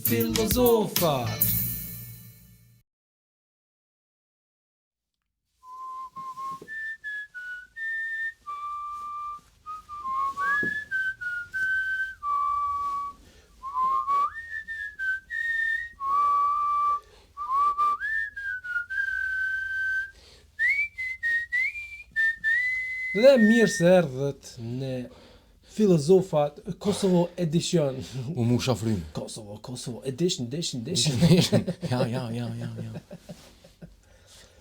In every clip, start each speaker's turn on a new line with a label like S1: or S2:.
S1: Filosofar. Dhe mirë se erdhët në Filosofat Kosovo Edition.
S2: U mu shafrim.
S1: Kosovo Edition.
S2: Ja.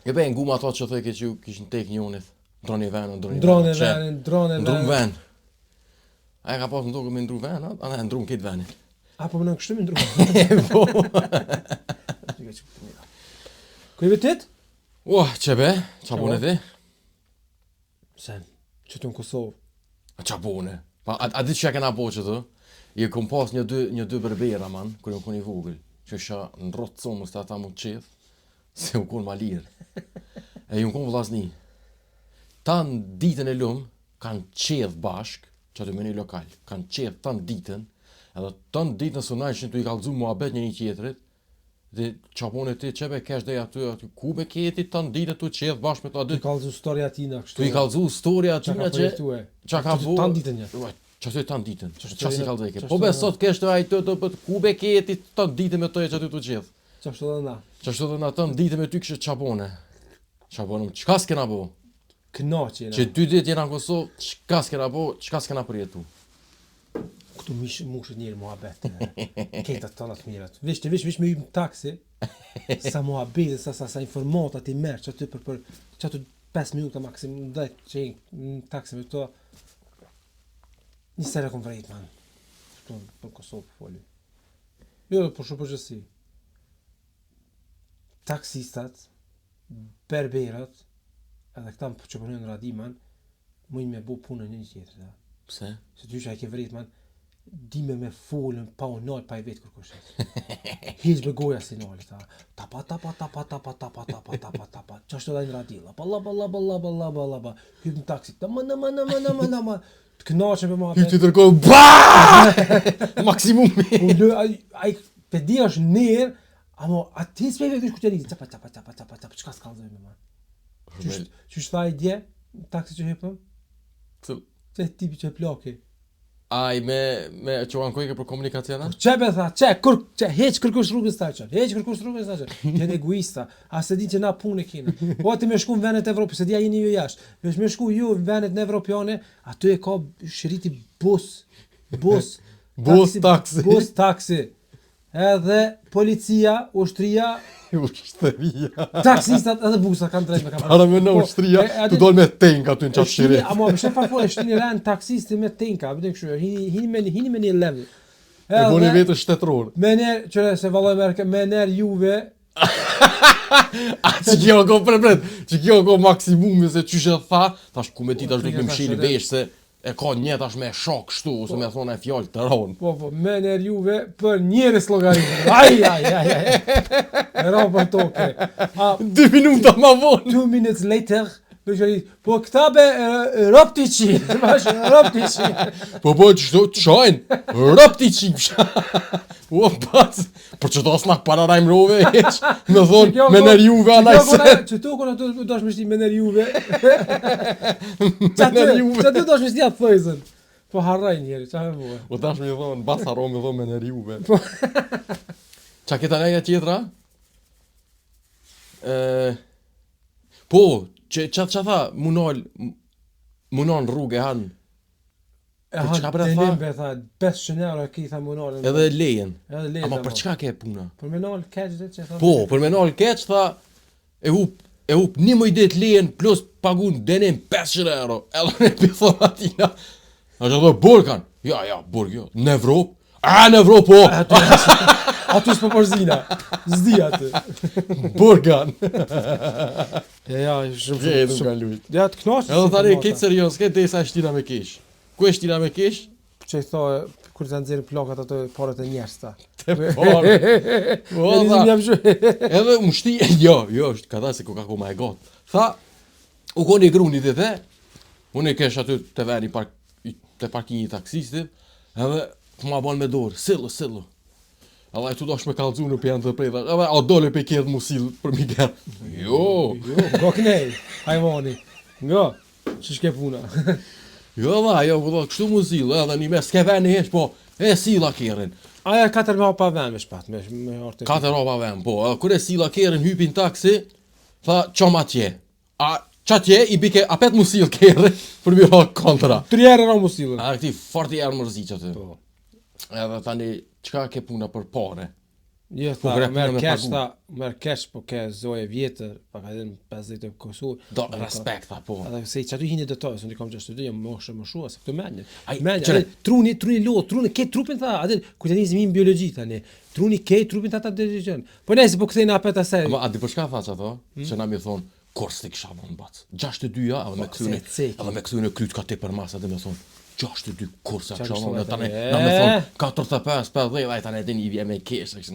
S2: E be, ngu ma ato që thëke që kishin tek njonit. Drone venin. Ndrum ven. A e ka pas në tokë me ndru ven, a ne ndrum këtë venin.
S1: Apo më në kështu me ndru.
S2: Po.
S1: Ku i vetit?
S2: Që be, qa bune ti?
S1: Sen, që të në Kosovë.
S2: Qa bune? A di që kena po që të? I kom pas një dy berbera, man, kër jom kon i vogël. Që shë në rotë comës të ata mu të qedh, se u kon ma lirë. E jom kon vlasni. Tanë ditën e lumë, kanë qedh bashk, që aty me një lokal, kanë qedh tanë ditën, edhe tanë ditën së najshin të i kalëzu muhabet një tjetrit, dhe qapone ti qebe kesh dhe aty, ku be keti tanë ditën të qedh bashk me të
S1: Të i kalëzu storja tina kështu.
S2: Tu i kalëzu storja tina që... Qa ka bu...
S1: Tanë ditën një.
S2: Qa të tanë ditën, qa si kalëzeke. Po be sot kesh të ajtë të ku be keti tanë ditën me të e që aty të qedh.
S1: Qa shtu dhe na.
S2: Qa shtu dhe na tanë ditën me ty kështë qapone. Qapone, qka s'kena bo?
S1: Knaqe na.
S2: Që 2 ditë jena në Kosovë, qka s'kena bo, qka s'kena përjetu?
S1: Këtu mushët njëri muhabet. Keta të tonat mirat. Vish me jymë taksi, sa muhabet, sa informata ti merë, që aty për që aty 5 minuta maksimum, 10 që i në taksi me to, një sere kom vrejt, man. Këtu për Kosovë foli. Jo, për shumë përgjësi. Taksistat, berberat, edhe këta që përnën në radi, man, mujnë me bu punën një tjetër, da.
S2: Pse?
S1: Se ty që a ke vrejt, man, dime me folën, pa u nalë, pa i vetë kërkushet. Hiq me goja si nalë, ta. Tapa. Qa shtë dajnë radila? Laba. Hyp në taksi. Nama. Të kënaqe me ma.
S2: Hyp të tërkohë, BAAAAA! Maksimumi!
S1: A i pedi është nërë, amo ati s'me i vetë shku të rritë. Tapa. Qka s'kallëzoj me ma? Qështë tha i dje, taksi që hypëm? Se tipi që e plaki.
S2: Aj, me që ankojke për komunikaciona?
S1: Qebe tha, heq kërkush rrugës ta qënë. Qenë egoista, a se di që na punë e kina. Po ati me shku në venet Evropë, se di a jeni ju jashtë. Me shku ju në venet në Evropiane, aty e ka shëriti bus taksi. Edhe policia, ushtria, taksistat edhe busat kanë drejt me kamerë.
S2: Ara me në ushtria, të dojnë me tenka të në qatë shiri.
S1: Amo, më shenë farfore, shtini rënë taksisti me tenka, bëtë në këshurë, hini me një level.
S2: E boni vetë shtetëror.
S1: Me nërë, qëre se valoj merke, me nërë juve.
S2: A që kjo ko përpret, që kjo ko maksimumi se që shë tha, tash ku me ti tash duke më shili vesh se e ka një tash me shok shtu, ose me thona e fjallë të ronë.
S1: Po, me nërë juve për njërës logaritë. Aj. E ra për toke.
S2: 2 minuta ma vonë.
S1: 2 minutes later, po këta be ropti qi.
S2: Po, që shajnë, ropti qi. O, pas, për që ta s'nak pararajmë rove, heq, me thonë, me nërë juve anaj se.
S1: Që tu kona tu dash me shti me nërë juve. Që tu dash me shti atë thëjzën. Po harraj njeri, qa me bue.
S2: O dash me thonë, bas haro me thonë me nërë juve. Qa këta neja tjetra? Po, që tha, munon rrugë e hanë.
S1: E hanë të limbe, tha, 500 euro e ki, tha munalën.
S2: Edhe lejen. Ama për çka ke puna?
S1: Për me nalë keq dhe që tha.
S2: Po, për me nalë keq, tha, e hup një mëjdet lejen, plus pagun denim 500 euro. Edhe ne pithon atina. A që dhe burkan? Ja, burg, jo. Në Evropë? Në Evropë, po!
S1: Aty s'po përzina. Zdi aty.
S2: Burgan.
S1: Ja, shumë. Ja, të knaqë.
S2: Edhe tani, këtë serios, këtë desa shtina me kesh. Ku e shtina me kesh?
S1: Që i thoi, kur të nëzirë plakat ato parët e njerës ta.
S2: Te parë. Edhe më shti, jo, ka ta se ku ka ma e gotë. Tha, u koni grunit e the, unë e kesh aty të veri të parkingi taksistit, edhe Po ma ban me dorë, sillu. Edhe ai tu dosh me kallxu në pjanë të prejta. Edhe a dole pe këtë mu sill për mi ger. Jo.
S1: Go knej, hajvani. Go, që shke puna.
S2: Jo dha, jo, po kështu mu sill, edhe një mes s'ke veni heq, po e silla kerrin.
S1: Aja 4 me pa vend me shpat, me orte.
S2: 4 roba vend, po. Edhe kur e silla kerrin hypin taksi, tha çom atje. A çatje i bike apet mu sill kerrin për mi ha kontra.
S1: 3 herë ra musillën.
S2: A këti fort i erë mërziq aty.
S1: Po.
S2: Edhe tani, qka ke puna për pare?
S1: Jo,
S2: Po,
S1: tha,
S2: bre,
S1: merë
S2: me
S1: kesh,
S2: pagu.
S1: tha, merë kesh, po ke zoje vjetër, pa ka edhe në 50 e Kosovë.
S2: Do, respekt, tha, po.
S1: Edhe se që aty hini detoj, se në kam 62, jam moshë më shua, se këto menjë.
S2: Ai,
S1: Menjë,
S2: qëre-
S1: truni lot, truni, ke trupin, tha, atë, ku të njëzimi në biologi, tani, truni ke trupin të ata dirigjën. Po nejse, po këthejnë apet asaj.
S2: Ama, a di për shka tha që ato? Që na mi thonë, kors t'i kisha vonë bac. 62-ja, edhe me këthyne,
S1: se ceki.
S2: edhe me këthyne kryt ka ti për masa, dhe me thonë, 62 kursa
S1: Qa
S2: kisha
S1: kështu
S2: vonë,
S1: e
S2: tani,
S1: tani,
S2: na me thonë, 45, 50, ai tani din i vje me kesh, e kështu.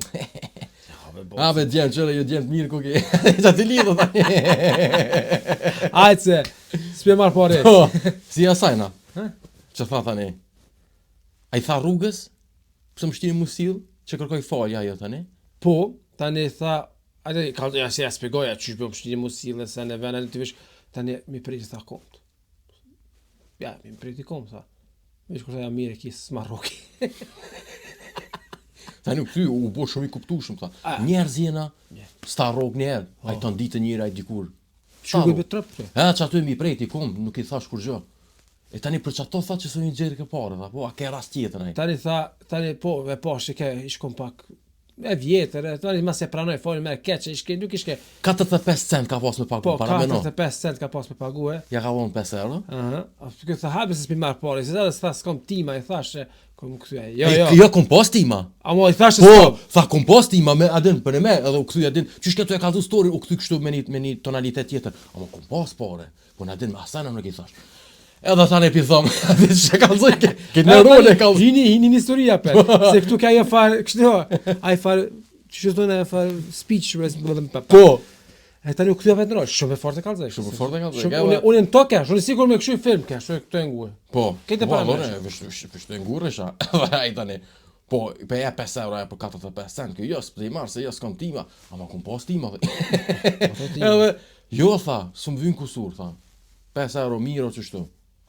S2: A be djemë, qëre, jo djemë të mirë ku ke. Qa ti lidhë, tani.
S1: Ajtë se, s'pe marë pare.
S2: Po, si asajna.
S1: Ha?
S2: Që tha tani, a i tha rrugës, pëse më shtini mu sill, që kërkoj falja ajo tani.
S1: Po, tani tha, atë ja se ja spjegoja çysh bëu shtyje musille se në vendin të vish tani mi priti tha komt. Ja, mi priti komt tha. Vish kur tha ja mirë ki smarroki.
S2: Tani këty u bo shumë i kuptueshëm tha.
S1: A.
S2: Njerëz jena, sta rrog njerë, ai ton ditë njëra ai dikur.
S1: Çugo be trop.
S2: Ha, çatu mi preti kom, nuk i thash kur gjë. E tani për çato tha që një gjerë ke parë, tha, po a ke rast tjetër ai.
S1: Tani tha, tani po, e po shike, ish kom pak e vjetër, tani mas e pranoj folën me keq, nuk ishke.
S2: 45 cent ka pas me pagu,
S1: Po,
S2: para me no.
S1: 45 cent ka pas me pague.
S2: Ja ka vonë 5 euro.
S1: Aha. Kjo tha habe se s'pi marr parë, se edhe tha s'kam tima, i thashë, kom kthy. Jo,
S2: E,
S1: jo.
S2: jo kompostima.
S1: Amo i thashë
S2: Po,
S1: s'kam.
S2: tha kompostima me adin për me, edhe u kthy adin. Çish këtu e ka dhënë story, u kthy kështu me një tonalitet tjetër. Ama kompost pore. Po na din me asana nuk i thash. Edhe tani pi thom, atë çka kallzoj ke në role ka.
S1: Hini në historia pe. Se këtu ka ajo far, kështu, ai far, çu thonë far speech
S2: Po,
S1: E tani u kthya vetë ndrosh, shumë e fortë kallzoj.
S2: Shumë e fortë kallzoj.
S1: Shumë unë në tokë, unë sigur me kështu film ka, ashtu këtu e ngue.
S2: po.
S1: Këtë
S2: po,
S1: para
S2: allora,
S1: mesh.
S2: vesh të ngurresha. Ai tani. Po, pe ja 5 euro për 45 cent, kjo jo s'po i marr se jo s'kam tima, ama kompost tima. Edhe jo tha, s'm vjen kusur tha. 5 euro miro çështu.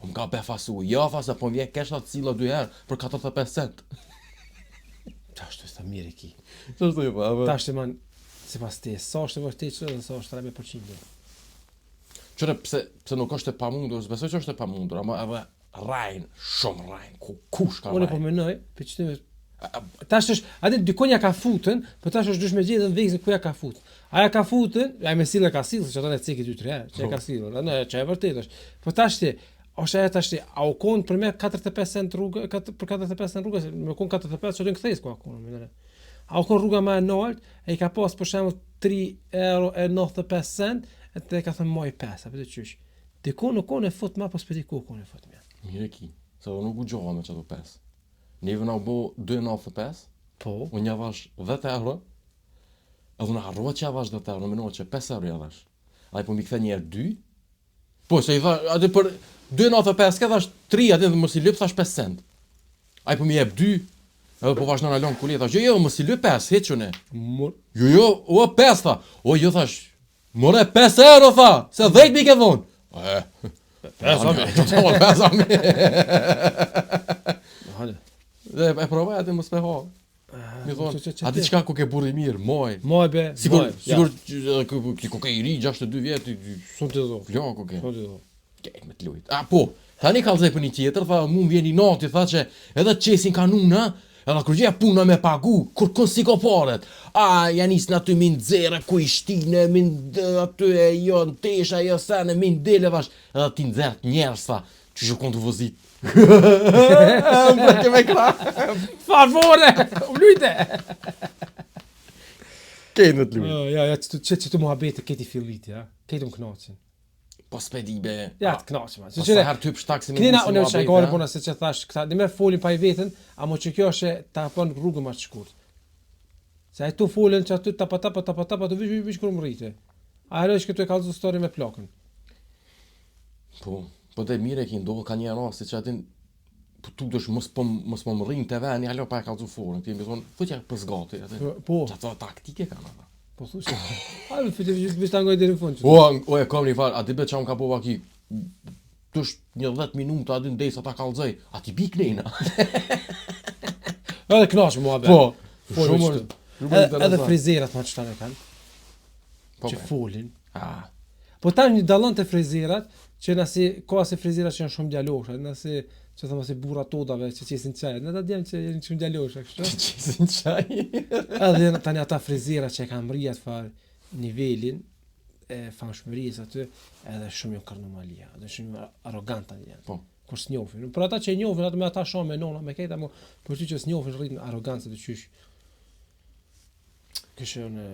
S2: Më ka befasu, jo tha se po më vjen kesh atë cilla 2 herë për 45 cent.
S1: Tash të sta mirë ki.
S2: Ç'është jo pa.
S1: Tash të man sipas te, sa është e vërtetë dhe sa është 3%.
S2: Qëre pse nuk është e pamundur, besoj që është e pamundur, ama edhe rajn, shumë rajn, kush ka
S1: Unë po
S2: rajn?
S1: menoj, për çfarë tash është, atë dikon ja ka futën, po tash është dush me gjetën vegzën ku ja ka futën. Aja ka futën, ai me sillë ka sillë, që ato ne ceki 2-3 herë, që e ka sillë, ne që e vërtet është. Po tash ti, ose ajo tash ti, a u kon për me 45 cent rrugë, për 45 cent rrugë, më kon 45 çdo ktheis ku akon, më ne. A u kon rruga më e nalt, ai ka pas për shembull 3,95 cent, atë ka thënë moj 5, apo të çysh. Dikon nuk kon e fut më pas për ku kon e fut më.
S2: Mire ki, se do nuk u gjova me qëto 5. Neve na u bo 2,95,
S1: Po.
S2: unë ja vash 10 euro, edhe në harrua që ja vash 10 euro, në menohet që 5 euro ja vash. Ai po mi kthe njerë 2, po se i tha, atë për 2,95 ka thash 3, atë dhe mos i lyp thash 5 cent. Ai po mi jep 2, edhe po vash në lon kulet, thash, jo, mos i lyp 5, hequne.
S1: Mor.
S2: Jo, o 5 tha. O jo thash. More 5 euro tha, se 10 mi ke dhon. Pesë.
S1: Hajde.
S2: Dhe e provoj atë mos me ha. Mi thon, a di çka ku ke burri mirë, moj.
S1: Moj be.
S2: Sigur,
S1: moj,
S2: sigur ki ku ke i ri 62 vjet,
S1: Shumë të do.
S2: jo ku ke.
S1: Shumë të do.
S2: Ke me të lujt. A po, tani kallzoj për një tjetër, tha mu vjen i nati, tha që edhe qesin kanuna, edhe kur gjeja puna me pagu, kur kon si ko paret. A, janis në aty min dzere, ku i shtine, min aty e jo në tesha, jo sene, min dele vash, edhe ti nxert njerës, tha, që shë kon të vozit. Më ke me kra.
S1: Favore, u lujte.
S2: Kej në të lujt.
S1: Ja, që të muhabete këti fillit, ja. Këti më knaqin.
S2: Po s'pedi be.
S1: Ja, të knaqin, ma.
S2: Po sa herë typ shtaksi me
S1: Knina,
S2: musim
S1: unë
S2: muhabete,
S1: që e gare
S2: ha?
S1: puna se që thash, këta, dhe me folin pa i vetën, amo që kjo është ta pon rrugën ma të shkurt. Se ai tu folën që aty tapa, tu vish kur më rrite. A herë që këtu e kallëzu story me plakën.
S2: Po, po te mire ki ndohë ka një rasti që atin tu dësh mos po më rrin të veni, alo pa e kallzu forën. Ti më thon, thotë për zgati atë.
S1: Po.
S2: Çfarë taktike kanë ata?
S1: Po thuaj. Ai më fitë vetë tangoj deri në fund.
S2: O e kam një fal, a di be çam ka po vaki. Tush një 10 minuta aty ndesa ta kallzoj. A ti bi knena?
S1: Edhe knash mua be.
S2: Po.
S1: Shumë. Edhe frizerat ma çfarë kanë.
S2: Po.
S1: Që folin.
S2: Ah.
S1: Po tani dallon te frizerat, që nëse ka se frizerat që janë shumë djaloshë, nëse që thëmë se burra todave që qesin qaj, në ta djemë që janë shumë djaloshë, kështu.
S2: Që qesin qaj.
S1: Edhe tani ata frizerat që e kanë mrija të farë nivelin e famshmërisë aty, edhe shumë jo karnomalia, edhe shumë arroganta janë.
S2: Po.
S1: Kur s'njohin. Për ata që e njohin, atë me ata shoh me nona, me këta, por ty që s'njohin rritin arrogancë të qysh. Kështu në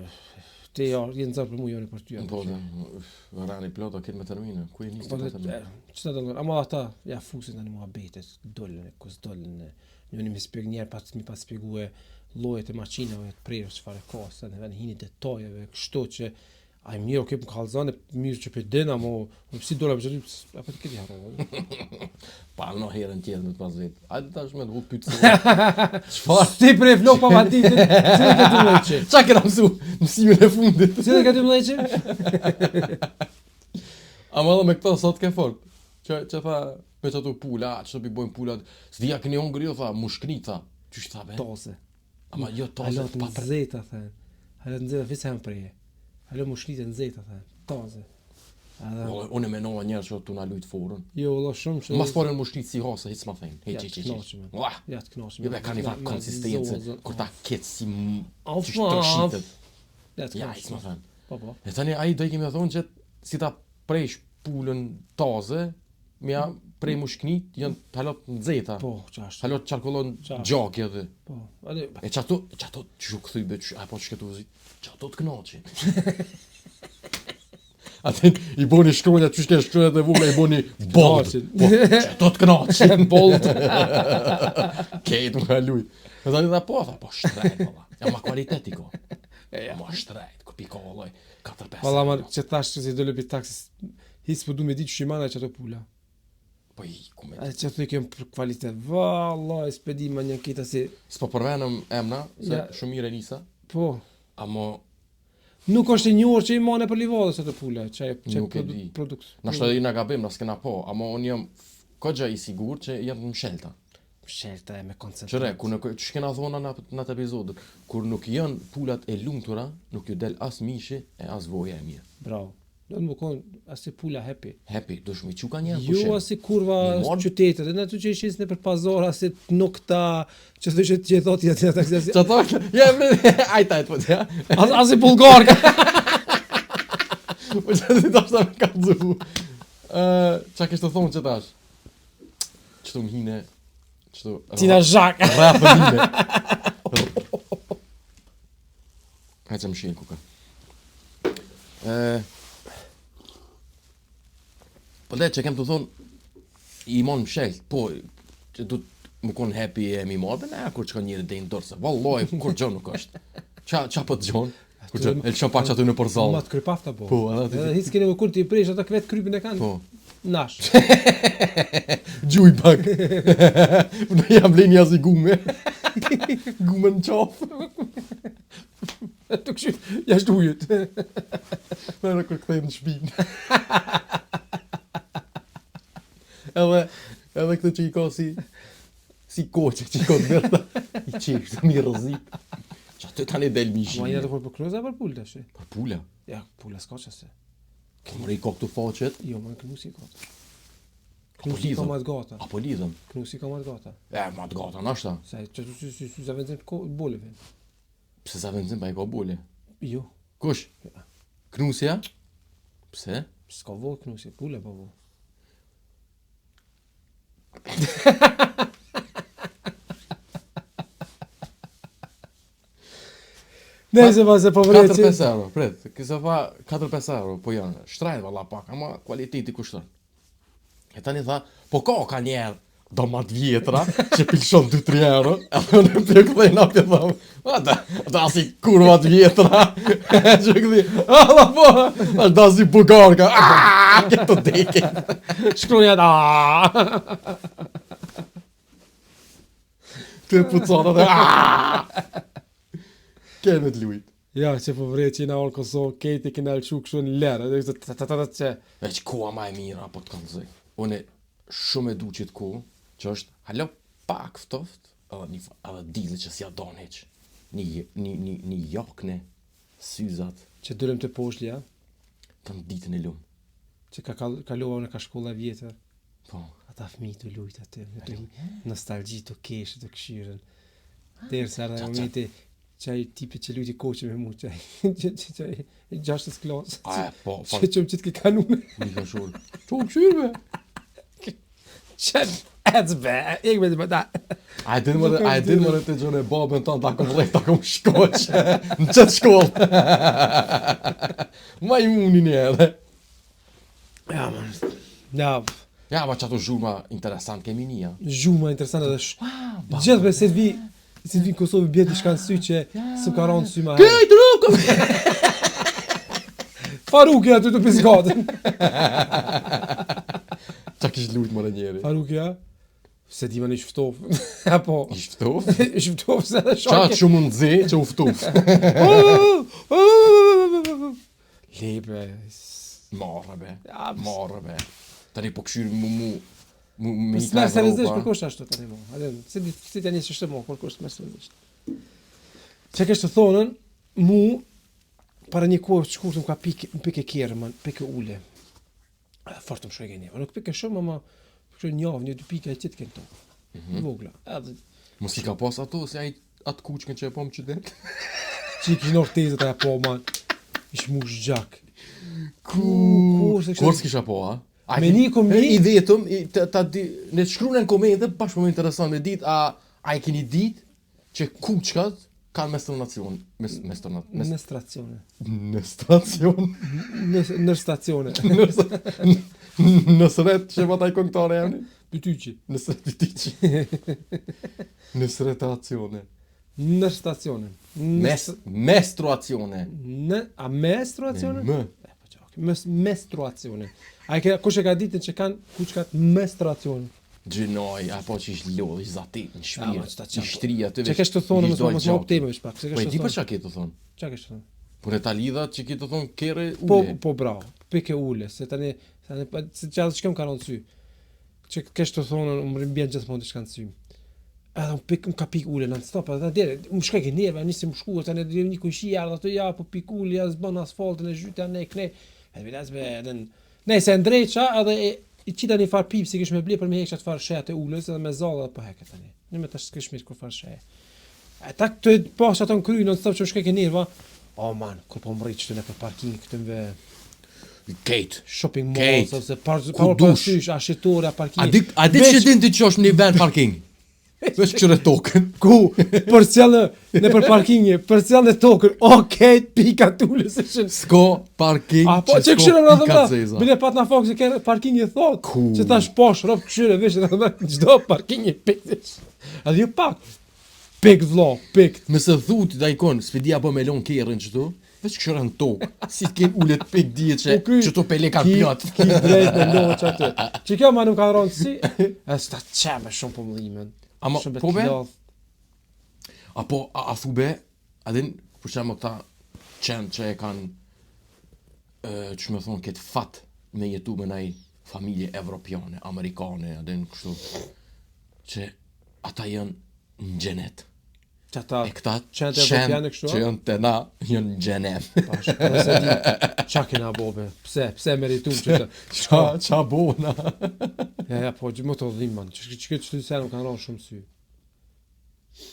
S1: te jenë zërë për mu jone për ty.
S2: Po, rani plota këtë me termine. Ku e nisë
S1: Po
S2: të termine?
S1: ç'ta do, ama ata ja fusin tani muhabetet, dolën, kus dolën. Njëri më spjeg njerë pa spjegue llojet e makinave të prerës çfarë ka, sa ne vani hini detajeve, kështu që ai mirë okay më kallzon, mirë që për dena, mo si dola më jeri, apo të këtë harro.
S2: Pa në herën tjetër në të pas vetë. Hajde tash me të vu pyetësi. Çfarë?
S1: Ti pre flok pa banditin, si ke 12?
S2: Çka kena mësimin e fundit?
S1: Si ke 12?
S2: Ama edhe me këto sot ke fort. Që tha me çato pula, ç'do bi bojnë pulat. S'dia keni hungri, tha, mushknica. Ç'është tha be?
S1: Toze.
S2: Ama jo toze,
S1: Halot
S2: pa
S1: nxehta thën. Halot nxehta fisë më preje. Halot mushklitë nxehta thën. Toze. Edhe
S2: unë menova njerë që tu na lut forën.
S1: jo valla shumë që
S2: Mas forën mushklit si hasa, hiç s'ma thënë.
S1: Ja të knoqëm.
S2: Ua,
S1: Ja të knoqëm.
S2: jo be kanë një farë konsistencë, kur ta ket si
S1: Auf,
S2: që tërshitet.
S1: Ja të
S2: Ja, hiç s'ma
S1: knoqëm.
S2: thënë.
S1: Po po.
S2: E tani ai do i kemi thonë që si ta presh pulën taze, me ja prej mushknit janë halot nxehta.
S1: Po, ç'është.
S2: Halot çarkullon
S1: Qa.
S2: gjaki edhe.
S1: Po. Ade
S2: E çato çu kthy be apo çkëtuzi. Çato të kënaqin. Atë i boni shkronjat, që shke shkronjat e vogla i boni bold. Po, çato të kënaqin.
S1: bold.
S2: Kejt më haluj. E tani dha po, shtrejt, valla. Ja ma kvaliteti ko. Ja ma shtrejt, ku piko vallaj, 4-5.
S1: Valla ma që thash që si do lëpi taksis, hiç po du me ditë që i mana që ato pula.
S2: Po i, ku me...
S1: A që të i kemë për kvalitet. Valla, e s'pedi ma një kita si...
S2: S'po përvenëm emna, se
S1: Ja.
S2: shumë mire nisa,
S1: Po.
S2: amo
S1: Nuk është e njohur që i mane për livadës ato pula, që
S2: Nuk e di.
S1: produkt.
S2: na shtë i na gabim, na s'kena po, amo unë jam kogja i sigur që janë mshelta.
S1: Shelta e me koncentrat.
S2: Qëre, ku në që kena thona në atë epizodë, kur nuk janë pulat e lumtura, nuk ju del as mishi e as voja e mirë.
S1: Bravo. Do të më konë, asi pula happy.
S2: Happy, dush mi quka njerë
S1: Jo,
S2: pushem.
S1: asi kurva
S2: Mi mon?
S1: qytetet, e në të që ishin në për pazar, asi nuk ta, që të që thoti atë taksi.
S2: Që të ajtajt, po të ja.
S1: Asi bulgarka.
S2: Po që të dashta me kalzu. Qa kështë të thonë që tash? Qëtu më hine, qëtu...
S1: Tina Zhak.
S2: Rafë hine. Hajtë që më shilë kuka. Po dhe që kem të thonë, i mon mshelt, po, që du më konë happy e mi marrë, ne, kur që ka njëri dhe i ndorë, se valloj, kur gjonë nuk është. Qa po të gjonë? Kur që, e lëshon pak që aty në
S1: Ma
S2: përzallë.
S1: të krypafta po.
S2: Po, edhe aty.
S1: Edhe hiç keni kur ti prish ata kret krypin e kanë.
S2: Po.
S1: Nash.
S2: Gjuj pak. Unë jam bleni as i gume. Gume në qafë.
S1: Të kështu jashtë ujit.
S2: Edhe kur kthej në shpinë. Edhe këtë që i ka si koqe që i ka të verta. I qesh të mirë rëzit. Që aty tani del mishi.
S1: Ma jena të për knuza për pul tash.
S2: Për pula.
S1: Ja, pula s'ka qase.
S2: Këmëri i ka këtu faqet.
S1: Jo, ma knusi ka.
S2: Apo
S1: Knusi ka
S2: lidhëm.
S1: ma të gata.
S2: Apo lidhëm.
S1: Knusi ka ma të gata.
S2: Ma të gata nashta.
S1: Se që të si zavendin boleve.
S2: Pse sa vëndëzim pa i ka bule.
S1: Jo,
S2: Kush? Knusja? Pse?
S1: s'ka vo knusi, pule pa vo. Nëse pas e po vreci.
S2: 4-5 euro, pret, kësa fa 4-5 euro, po janë, shtrajt valla pak, ama kualiteti kushton. E tani tha, po ka njerë, do ma të vjetra, që pilshon 2-3 euro, edhe në pjek dhe i napje thamë, da si kurva të vjetra, që këthi, ala po, da si bugarka, këto deke.
S1: Shkronja da.
S2: Të pucat atë. Kemi të lujt.
S1: Ja, që po vrej që i na orë Kosovë, kejti kina lëqu kështu në lerë. Që...
S2: Veç koha ma e mira, po të kanë zëj. Unë shumë e du që të ko, që është halo pak ftoft, edhe dile që s'ja don heq. Një jakne, syzat.
S1: Që dërëm të poshtë, ja?
S2: Të në ditën e lumë.
S1: Që ka kalova në ka shkolla vjetër.
S2: Po.
S1: Ata fëmijë të lujt aty, nostalgji të keshë të këshirën. Derisa ardha momenti çaj tipi që lujti koçi me mua, çaj 6 klasë.
S2: Po.
S1: Që më qitë ke kanune.
S2: Një ka shurë. Qo këshirë, be?
S1: Qen, be, ik me të bëta.
S2: A e din më të gjone babën tonë, ta kom lejt, ta kom shkoq. Në qëtë shkollë. Ma i munin e edhe.
S1: Ja, man. Ja,
S2: Ja, ma që ato zhurma interesant kemi një.
S1: zhuma interesante dhe gjithë me se të vi në Kosovë bjetë i shka në sy që së ka ronë sy ma herë.
S2: Kejtë rukëm!
S1: Faruki aty të piskatën.
S2: Qa kishtë lujtë më në njeri?
S1: Faruki, ja? Se di ma një shftof. Apo,
S2: Ishtë ftof?
S1: shftof se dhe
S2: Qa
S1: shake.
S2: që mund zi që u ftof?
S1: Lepe.
S2: Marrë be. Tani po këshyrë mu me
S1: Së mërë seriozisht, për kush ashtu tani mo? Si të njësë shtë mo, për kush mërë seriozisht. Që kështë të thonën, mu, para një kohë të shkurtëm ka pike kjerë, man, pike ule. Fartë më shojke njëve. Nuk pike shumë, ama kështë njavë, një dy pike e qitë kënë to. Vogla. Edhe,
S2: Mos i ka pas ato, se atë kuqën që e po më qytet?
S1: që i kishin ortezët aja po, man. Ish mush gjak.
S2: Kur s'kisha po, a?
S1: Me një komi...
S2: I vetëm, ne të shkruan në komente, bashkë më interesant me dit, a i keni dit që kuqkat kanë
S1: Në stacione.
S2: Nëstracion.
S1: Në stacione.
S2: Nësret që ma taj konktare jemni?
S1: Bytyqi.
S2: Nësret bytyqi. Nësretacione.
S1: Në stacione.
S2: Mestruacione.
S1: A mestruacione?
S2: Me.
S1: Mestruacione. Kush e ka ditën që kanë kuçkat mestruacione?
S2: Gjinoj, apo që ish lodh, ish zatit në shpirë,
S1: qëta
S2: ish shtria të
S1: Që kështë të thonë, mësë më optime është pak.
S2: Po e ti për qa ke të thonë?
S1: Qa kështë të thonë?
S2: Por e ta lidha që ke të thonë kere ule.
S1: Po bravo, pike ule, se tani, se që atë që ka ronë sy. Që kështë të thonë, më rimbjen gjithmonë të shka në sy. Edhe më ka pik ule, në stop, edhe dere, më shkaj ke njerve, nisi më shku, tani një kujshi ardhë ato, ja, po pik ule, ja, zbën asfaltën e zhytja, ne, kne, edhe vilas be, edhe, ne, se ndrejqa, edhe i qita një farë pipë si kish me ble për me hek qatë farë shejat e ullës edhe me zalla dhe po heke tani. Në me tash s'kish mirë kur farë shejë. E ta këtë pas ato në kry në stop që më shkeke njerë, va, o man, kur po më rritë qëtë në për parking këtë mve
S2: Kate.
S1: shopping mall,
S2: Kate.
S1: ose
S2: Ku dush?
S1: parësysh, ashitore, parking.
S2: A di që din ti që është një vend parking? Vesh këshire tokën.
S1: Ku, për cjellë në për parkingi, për cjellë në tokën, okej, pika tullës e shën.
S2: S'ko parking
S1: Po që këshire në
S2: pika
S1: rrëdhëma,
S2: ceza.
S1: bile pat në fakë që kërë parkingi thot,
S2: Ku?
S1: që tash posh, ropë këshire, vesh në rrëdhëma, gjdo parkingi pikësh. Edhe jo pak, pik vlo, pik.
S2: Mëse thuti da ikon, s'pedia po me lon kerën qëtu, veç këshire në tokë. Si t'ken ullet pik dije që qëtu pele ka pjot.
S1: Ki drejt me loqë aty. Që kjo ma nuk ka rronë si, e s'ta qeme shumë për mëdhimen.
S2: Ama,
S1: Shumë
S2: po be?
S1: t'lodh.
S2: Apo, a thu be, adin, për shemë këta qenë që e kanë, që me thonë, këtë fat me jetu me naj familje evropiane, amerikane, adin, kështu, që ata janë në gjenet.
S1: Që ata,
S2: E këta
S1: qenë të evropiane kështu,
S2: që janë të na, janë në gjenet.
S1: pash, edhe se di, qa kena bobe, pse meritum që të,
S2: Qa bona?
S1: ja, po, gjithë më të odhim, man, që këtë qëtë se nuk kanë rronë shumë sy.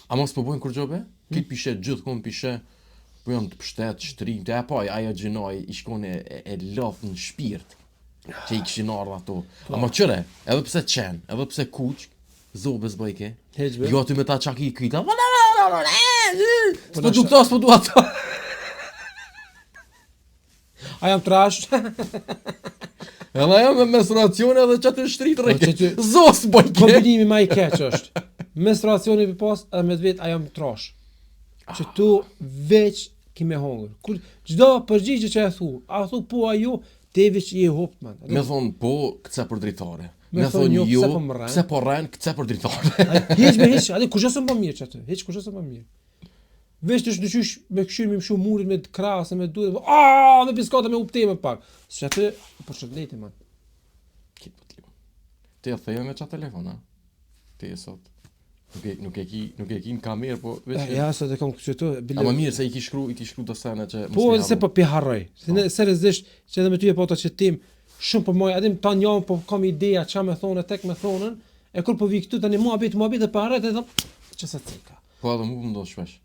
S2: A mos po bojnë kur gjobe? Kitë pishe gjithë konë pishe, po janë të pështet, shtrim, të e pa, aja gjinoj, i shkone e loth në shpirt, që i këshin ardhë ato. Ama qëre, edhe pse qenë, edhe pse kuq, zobes bëjke,
S1: Heqbe.
S2: jo aty me ta qaki i kyta, s'po du këta, s'po du ato.
S1: A jam trash?
S2: Edhe ajo me menstruacione edhe që aty shtrit
S1: që
S2: rejke,
S1: ty-
S2: zos bëjke.
S1: Kombinimi ma i keq është. Menstruacioni për pas edhe me të vetë a jam trash. Që tu veç kime hongër. Kur çdo përgjigje që e thu, a thu po a ju, te veç je hop man.
S2: Me thonë po, këtëse për dritare. Me thonë
S1: jo,
S2: jo,
S1: pse po më rren.
S2: pse po rren, këtë për dritare.
S1: Hiç, atë kush është më mirë çatë? Hiç kush është më mirë. Vesh të shdyqysh me këshir me mshu murit me krasë me duhet. Me biskota me uptime pak. Se atë po shëndeti man.
S2: Kit po t'lim. Ti e thejë me çat telefon, a? Ti e sot. Nuk e ki në kamerë, po veç.
S1: Ja, sa të kam këtu.
S2: Ama mirë se i ti shkru të sene që
S1: Po edhe se po pi harroj. Seriozisht që edhe me ty e po të qetim shumë po moj, adim tan jam po kam ideja ç'a më thonë tek më thonën, e kur po vi këtu tani muhabet e para edhe ç'sa cika.
S2: Po edhe mu më do shpesh.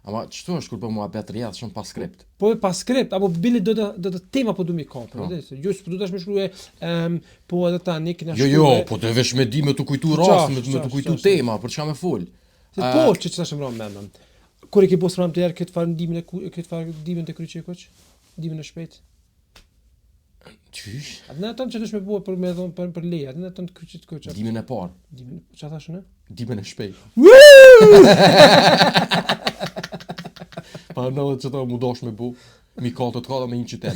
S2: Ama ç'to është kur po muhabet rrjedh shumë pas skript.
S1: Po pas skript apo bile do të tema po du mi kapë, vëdes. Jo s'po du tash më shkruaj po edhe tani kena shkruaj.
S2: Jo, po të vesh me di me të kujtu rast, me të kujtu tema, për çka më fol.
S1: Se po që tash më ram mendon. Kur e ke bos ram të herë këtë farë ndihmën këtë farë ndihmën te kryqëkoç, ndihmën e shpejt.
S2: Qysh?
S1: Atë në tonë që dush me bua për me dhon për leja, atë në tonë kryqëkoç.
S2: Ndihmën e parë.
S1: Ndihmën, ç'a thash ne?
S2: Ndihmën e shpejt. Pa në që ta mu dosh me bu, mi kalë të kalla me një qytet.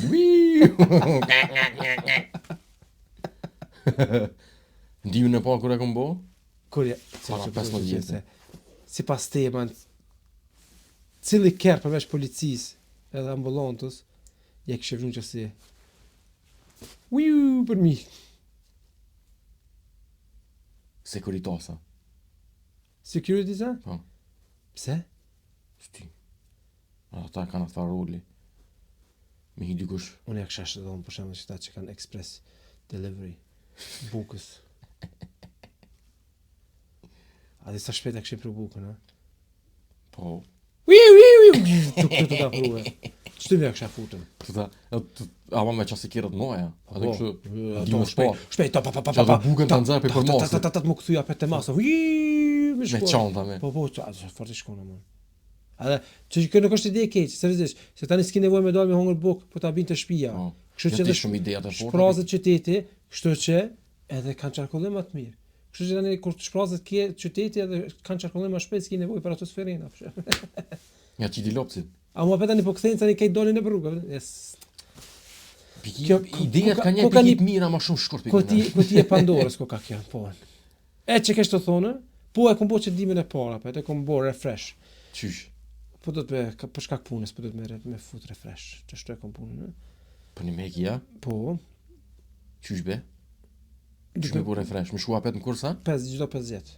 S2: Ndihmën e parë kur e kom bo?
S1: Kur ja,
S2: Para 15 vjetë.
S1: Si pas teman, cili kërë përveç policisë edhe ambulantës, ja kështë vënë që si për mi.
S2: Sekuritasa.
S1: Security sa?
S2: Po.
S1: Pse?
S2: Sti. Ata kanë atë roli. Me hi dikush.
S1: Unë ja kësha shtë dhonë për shemë që ta që kanë express delivery. Bukës. A dhe sa shpet e këshim për bukën, ha?
S2: Po.
S1: Të ta pruhe. Qëtë me ja kësha futën?
S2: Ama me qasi kjerët moja. Atë kështu.
S1: Ndihmën shpejt. Shpejt, pa.
S2: Që atë bukën të nxaj për masë.
S1: Ta më këthuja për të masë. Me
S2: çanta me.
S1: Po, fortë shkona më. Edhe, që kjo nuk është ide e keqe, seriozisht, se tani s'ki nevojë me dalë me hongër bukë, po ta binte shtëpia. Kështu që
S2: edhe shumë ideja të forta.
S1: Shprazet qyteti, kështu që edhe kanë qarkullim më të mirë. Kështu që tani kur shprazet ke qyteti edhe kanë qarkullim më shpejt, s'ki nevojë për ato sferina.
S2: Ja çiti lopsin.
S1: A mua tani po kthejnë tani kej dolin në rrugë.
S2: Ideja ka një pikë mira më shumë shkurt pikë.
S1: Ku ti e Pandorës ko ka kjo, po. E që kesh të thonë, po e kom bo që dimën e para, po e kom bo refresh.
S2: Qysh?
S1: Po do të me, për shkak punës, po do të me fut refresh, që shtu e kom punën,
S2: Po një meki, ja?
S1: Po.
S2: Qysh be? Qysh me bu refresh, me shku apet në kursa?
S1: 50.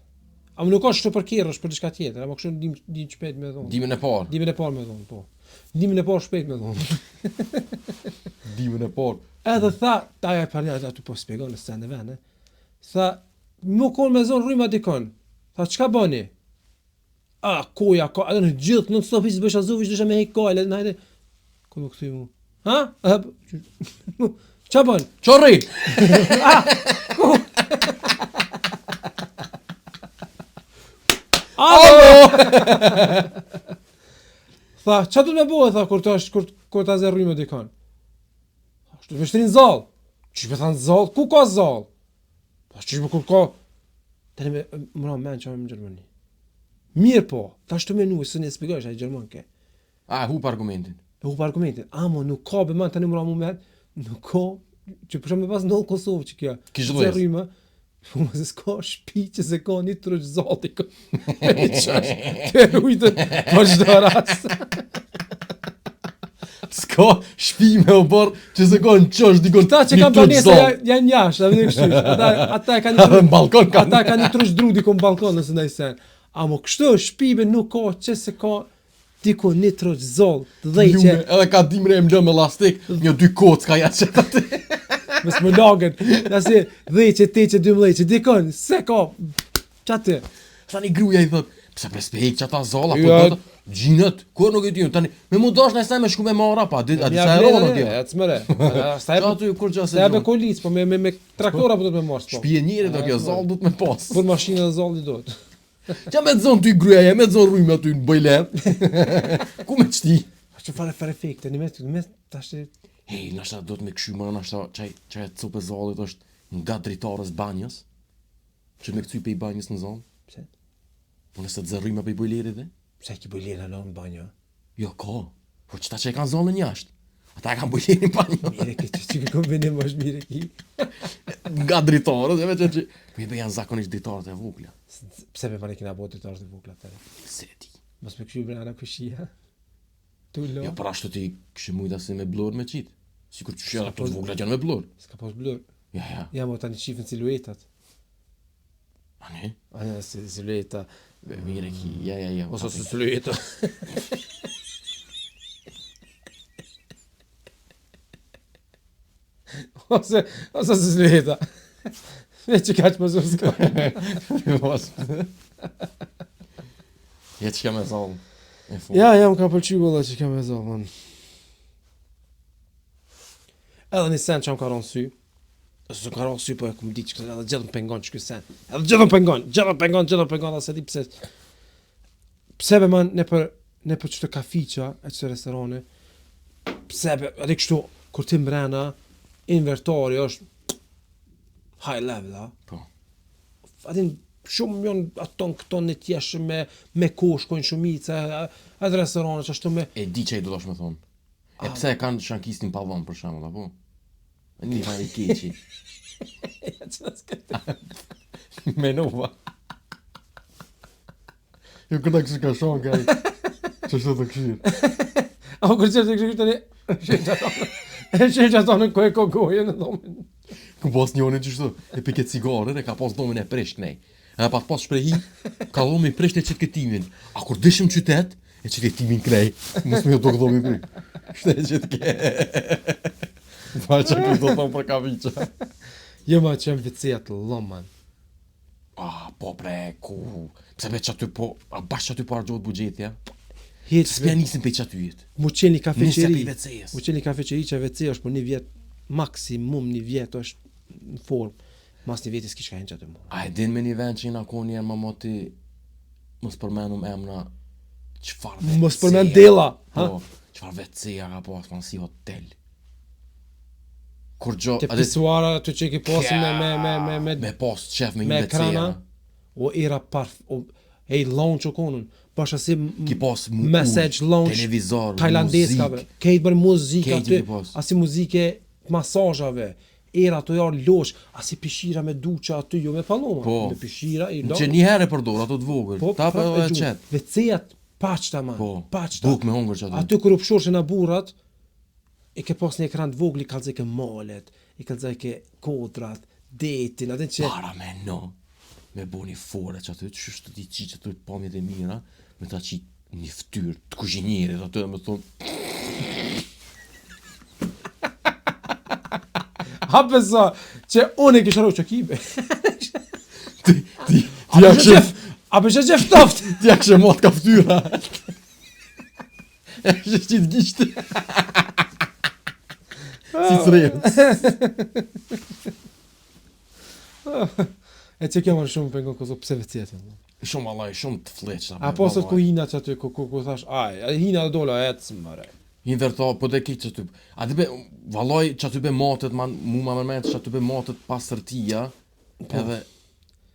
S1: A më nuk është shtu për kjerë, është për diçka tjetër, ama kështu dim shpejt me dhonë.
S2: Dimën e parë?
S1: Dimën e parë me dhonë, po. Dimën e parë shpejt me dhonë.
S2: Dimën e parë.
S1: Edhe tha, aja e parja, aty po spjegon në scenë e vene, tha, më konë me zonë rryma dikon. Tha, çka bani? Koja, edhe në gjithë, në të stop, bësh azuvish, dësha me hek kajle, në hajde, ku më këthy mu? Ha? Qa bani?
S2: Qorri!
S1: Tha, qa du të me bohe, tha, kur ta zë rryma dikon? Shtu me shtrin zall. Qysh me thanë zall? Ku ka zall? Qysh me kur ka? Tani me mëra men që në Gjermani. Mirë po, ta shtu me nuë, së një spikojsh a i Gjerman ke.
S2: Hup argumentin.
S1: Amo, nuk ka be man tani mëra mu men, nuk ka, që përshem me pas në Kosovë që kjo.
S2: Kish dhejës.
S1: Rryma, po se s'ka shpi që se ka një trëq zall t'i ka. Të rujtë, po çdo rast.
S2: S'ka shpi me u bërë që se ka në qosh dikon
S1: Ta që kanë banesa janë jashtë, a vëdhe kështu. Ata e kanë
S2: në balkon kanë.
S1: Ata kanë një trush dru dikon balkon nëse ndaj sen. Amo kështu shpive nuk ka që se ka dikon një trush zoll, të dhejqe.
S2: Edhe ka dimre e mlë me lastik, një 2 kocka ja që atë.
S1: Mes më lagën, nëse dhejqe, teqe, 12, dikon, se ka, që atë.
S2: Tani gruja i thot, pse prespejk që ata zolla, po do të gjinët, kur nuk e di, tani me mu dash nëse me shku me marra pa, a di sa e ronë kjo.
S1: Ja, çmëre. Sa e
S2: aty kur gjase.
S1: Sa e be kolic, po me traktora po do të me marr.
S2: Shpije njëri do kjo zoll do të me pas.
S1: Për makinë zolli do të.
S2: Qa me të zonë ty gruaja, me të zonë rrymë aty në bëjlet. Ku me qëti?
S1: Që fare efekte, një mes tash.
S2: Hej, nashta do të me këshy më nashta qaj cupë e zollit është nga dritarës banjës, që me këcuj pe i banjës në zonë.
S1: Pse?
S2: Po nëse të zërryma pe i bojlerit dhe?
S1: Pse ki bojlera në banjë?
S2: Jo, ka. Po qëta që e kanë zonë në njashtë. Ata e kanë bujeni pa një.
S1: Mire ki, që kombinim është mire ki.
S2: Nga dritarët, e veç që... Po i janë zakonisht dritarët e vogla.
S1: Pse me pane kina botë të tarës të vukla të
S2: Se di.
S1: Mos me këshu brana këshia. Tu lo.
S2: Jo, për ashtu ti kështë mujta se me blur me qitë. Sikur që shëra të vogla gjanë me blur.
S1: S'ka pos blur.
S2: Ja.
S1: Ja, mo tani qifën siluetat.
S2: A ne?
S1: Anë, silueta.
S2: Mire ki, ja.
S1: Ose silueta. Ose silueta. Veç që kaqë më zërë s'ka.
S2: Jetë që kam e zalë.
S1: Ja, më ka pëlqy vëlla që kam e zalë, man. Edhe një sen që më ka ronë sy. Ose më ka ronë sy, po e këmë di që edhe gjithë më pengon që këtë sen. Edhe gjithë më pengon, dhe se di pse. Pse be man, ne për qëtë kafiqa, e qëtë restorane, pse be, edhe kështu, kur ti mbrena, invertori është high level, ha?
S2: Po.
S1: Adin, shumë janë aton këto në tjeshë me koshkojnë shumica, edhe restorane që ashtu me...
S2: E di që i do dosh me thonë. E pse e kanë shankistin pavon për shembull, apo? E një fare i keqi.
S1: Ja, që nësë këtë...
S2: Menova. Jo këta kështë ka shonë kaj. Që shtë të këshirë.
S1: Apo kërë qërë të kështë të një... Shenë që atonë në kohë kogojë në domen.
S2: Ku pas njone që shtë, e piket cigarën, e ka pas domen e prisht nej. E pas shprehi, ka domen e prisht e qëtë këtimin. A kur dishëm qytet, e qëtë këtimin knej. Mos me jo do këdomi pri. Shte e qëtë ke. Pa që këtë do thonë për kaviqa.
S1: Jo ma që jem vicija të lom, man.
S2: Po bre, ku. Pse be që aty po, a bash që aty po argjohet bugjetja.
S1: Hiç
S2: S'pja nisin pe që aty jetë.
S1: mu qeni kafeqeri.
S2: Nisja pe WC-s.
S1: Mu qeni kafeqeri që WC është për një vjet, maksimum një vjet është në formë. Mas një vjetë s'ki shka henë që aty mu.
S2: A e din me një vend që i nakon njerë ma moti, mos përmenum emna, qfar WC-a.
S1: Mos përmen dela, ha?
S2: Po, qfar WC-a ka pas, ma si hotel. Kur gjo...
S1: Te pisuara të që ki posi
S2: Me pas qef me
S1: me
S2: një
S1: ekrana,
S2: WC-a.
S1: o era parf, o lounge o konun, bashkë si
S2: Ki pas
S1: message lounge,
S2: televizor,
S1: tajlandeskave,
S2: muzik.
S1: kejtë bërë muzikë
S2: Kejtë
S1: aty,
S2: ki pas.
S1: asi muzike masazhave, era të jarë losh, asi pishira me duqa aty, jo me paloma,
S2: Po.
S1: me pishira i
S2: Që një herë e përdor, ato të vogël. Ta për e qetë.
S1: WC-at paqta man,
S2: Po,
S1: paqta.
S2: buk me hongër që aty.
S1: Aty kur u pshorshën a burrat, i ke pas një ekran të vogël, i kallëzaj ke malet, i kallëzaj ke kodrat, detin, atë që
S2: Para me no, me bo një fore që aty, që shtë ti qi që aty pamjet e mira, me ta qi një ftyrë të kuzhinjerit aty dhe me thonë,
S1: hape sa që unë e kisha ro që kibe.
S2: ti ja kështë,
S1: A për që gjeftoft?
S2: ti ja kështë mot ka ftyra. E kështë qitë gjishtë. Si të rejën.
S1: E që kjo marrë shumë për nga këzo pse vecjet.
S2: Shumë allaj, shumë të fleqa.
S1: A po sot ku hina që aty, ku thash, hina dhe dola, ecë mëre.
S2: Inverto, po dhe ki që aty. A dhe be, valoj që aty be matet, mu ma mërment që aty be matet pasërtia,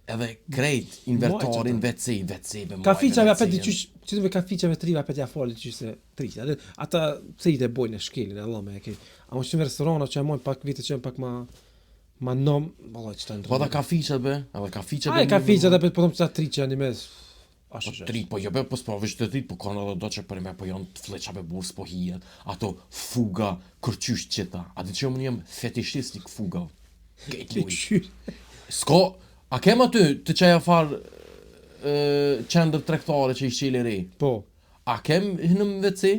S2: edhe krejt invertorin WC be majtë.
S1: Kafiqave apet i qysh, që të be kafiqave të riva apet ja fali qysh se triqe. Ata thrit e bojnë e shkelin, Allah me e ke. A më që në restorana që e mojnë pak vite që e pak ma nom, valoj që të ndrë.
S2: Po da kafiqat be, edhe kafiqat
S1: Ai kafiqat apet po thom që ta triqe një mes.
S2: Po tri, po jo be, po s'po vështë të dit, po kanë edhe do që për me, po janë të fleqa be burës, po hijet, ato fuga, kërqysh qita. A di që më jem fetishistik fuga. Gejt luj. S'ko, a kem aty të qaja farë qendër trektare që i shqili ri?
S1: Po,
S2: A kem hinëm WC?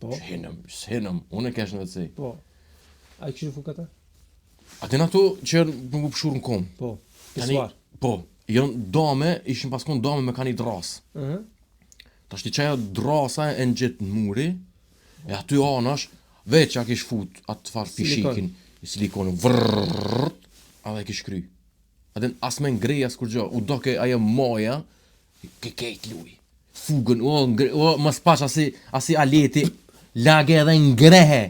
S1: po,
S2: Hinëm, unë e kesh në WC.
S1: po. A i kështu fukata?
S2: A din ato që më bu pëshur në kom?
S1: Po,
S2: Tani-
S1: pisuar.
S2: Po, janë dame, ishin paskon dame me kanë i dras. Ta shti qaja drasa e në gjithë në muri, e aty anash, veç a kish fut atë farë pishikin, i silikonin, vrrrrrrt, a dhe kish kry. A den as me ngrej as kur gjo, u doke ajo moja, ke kejt luj. Fugën, mas pash asi aleti, lage edhe ngrehe.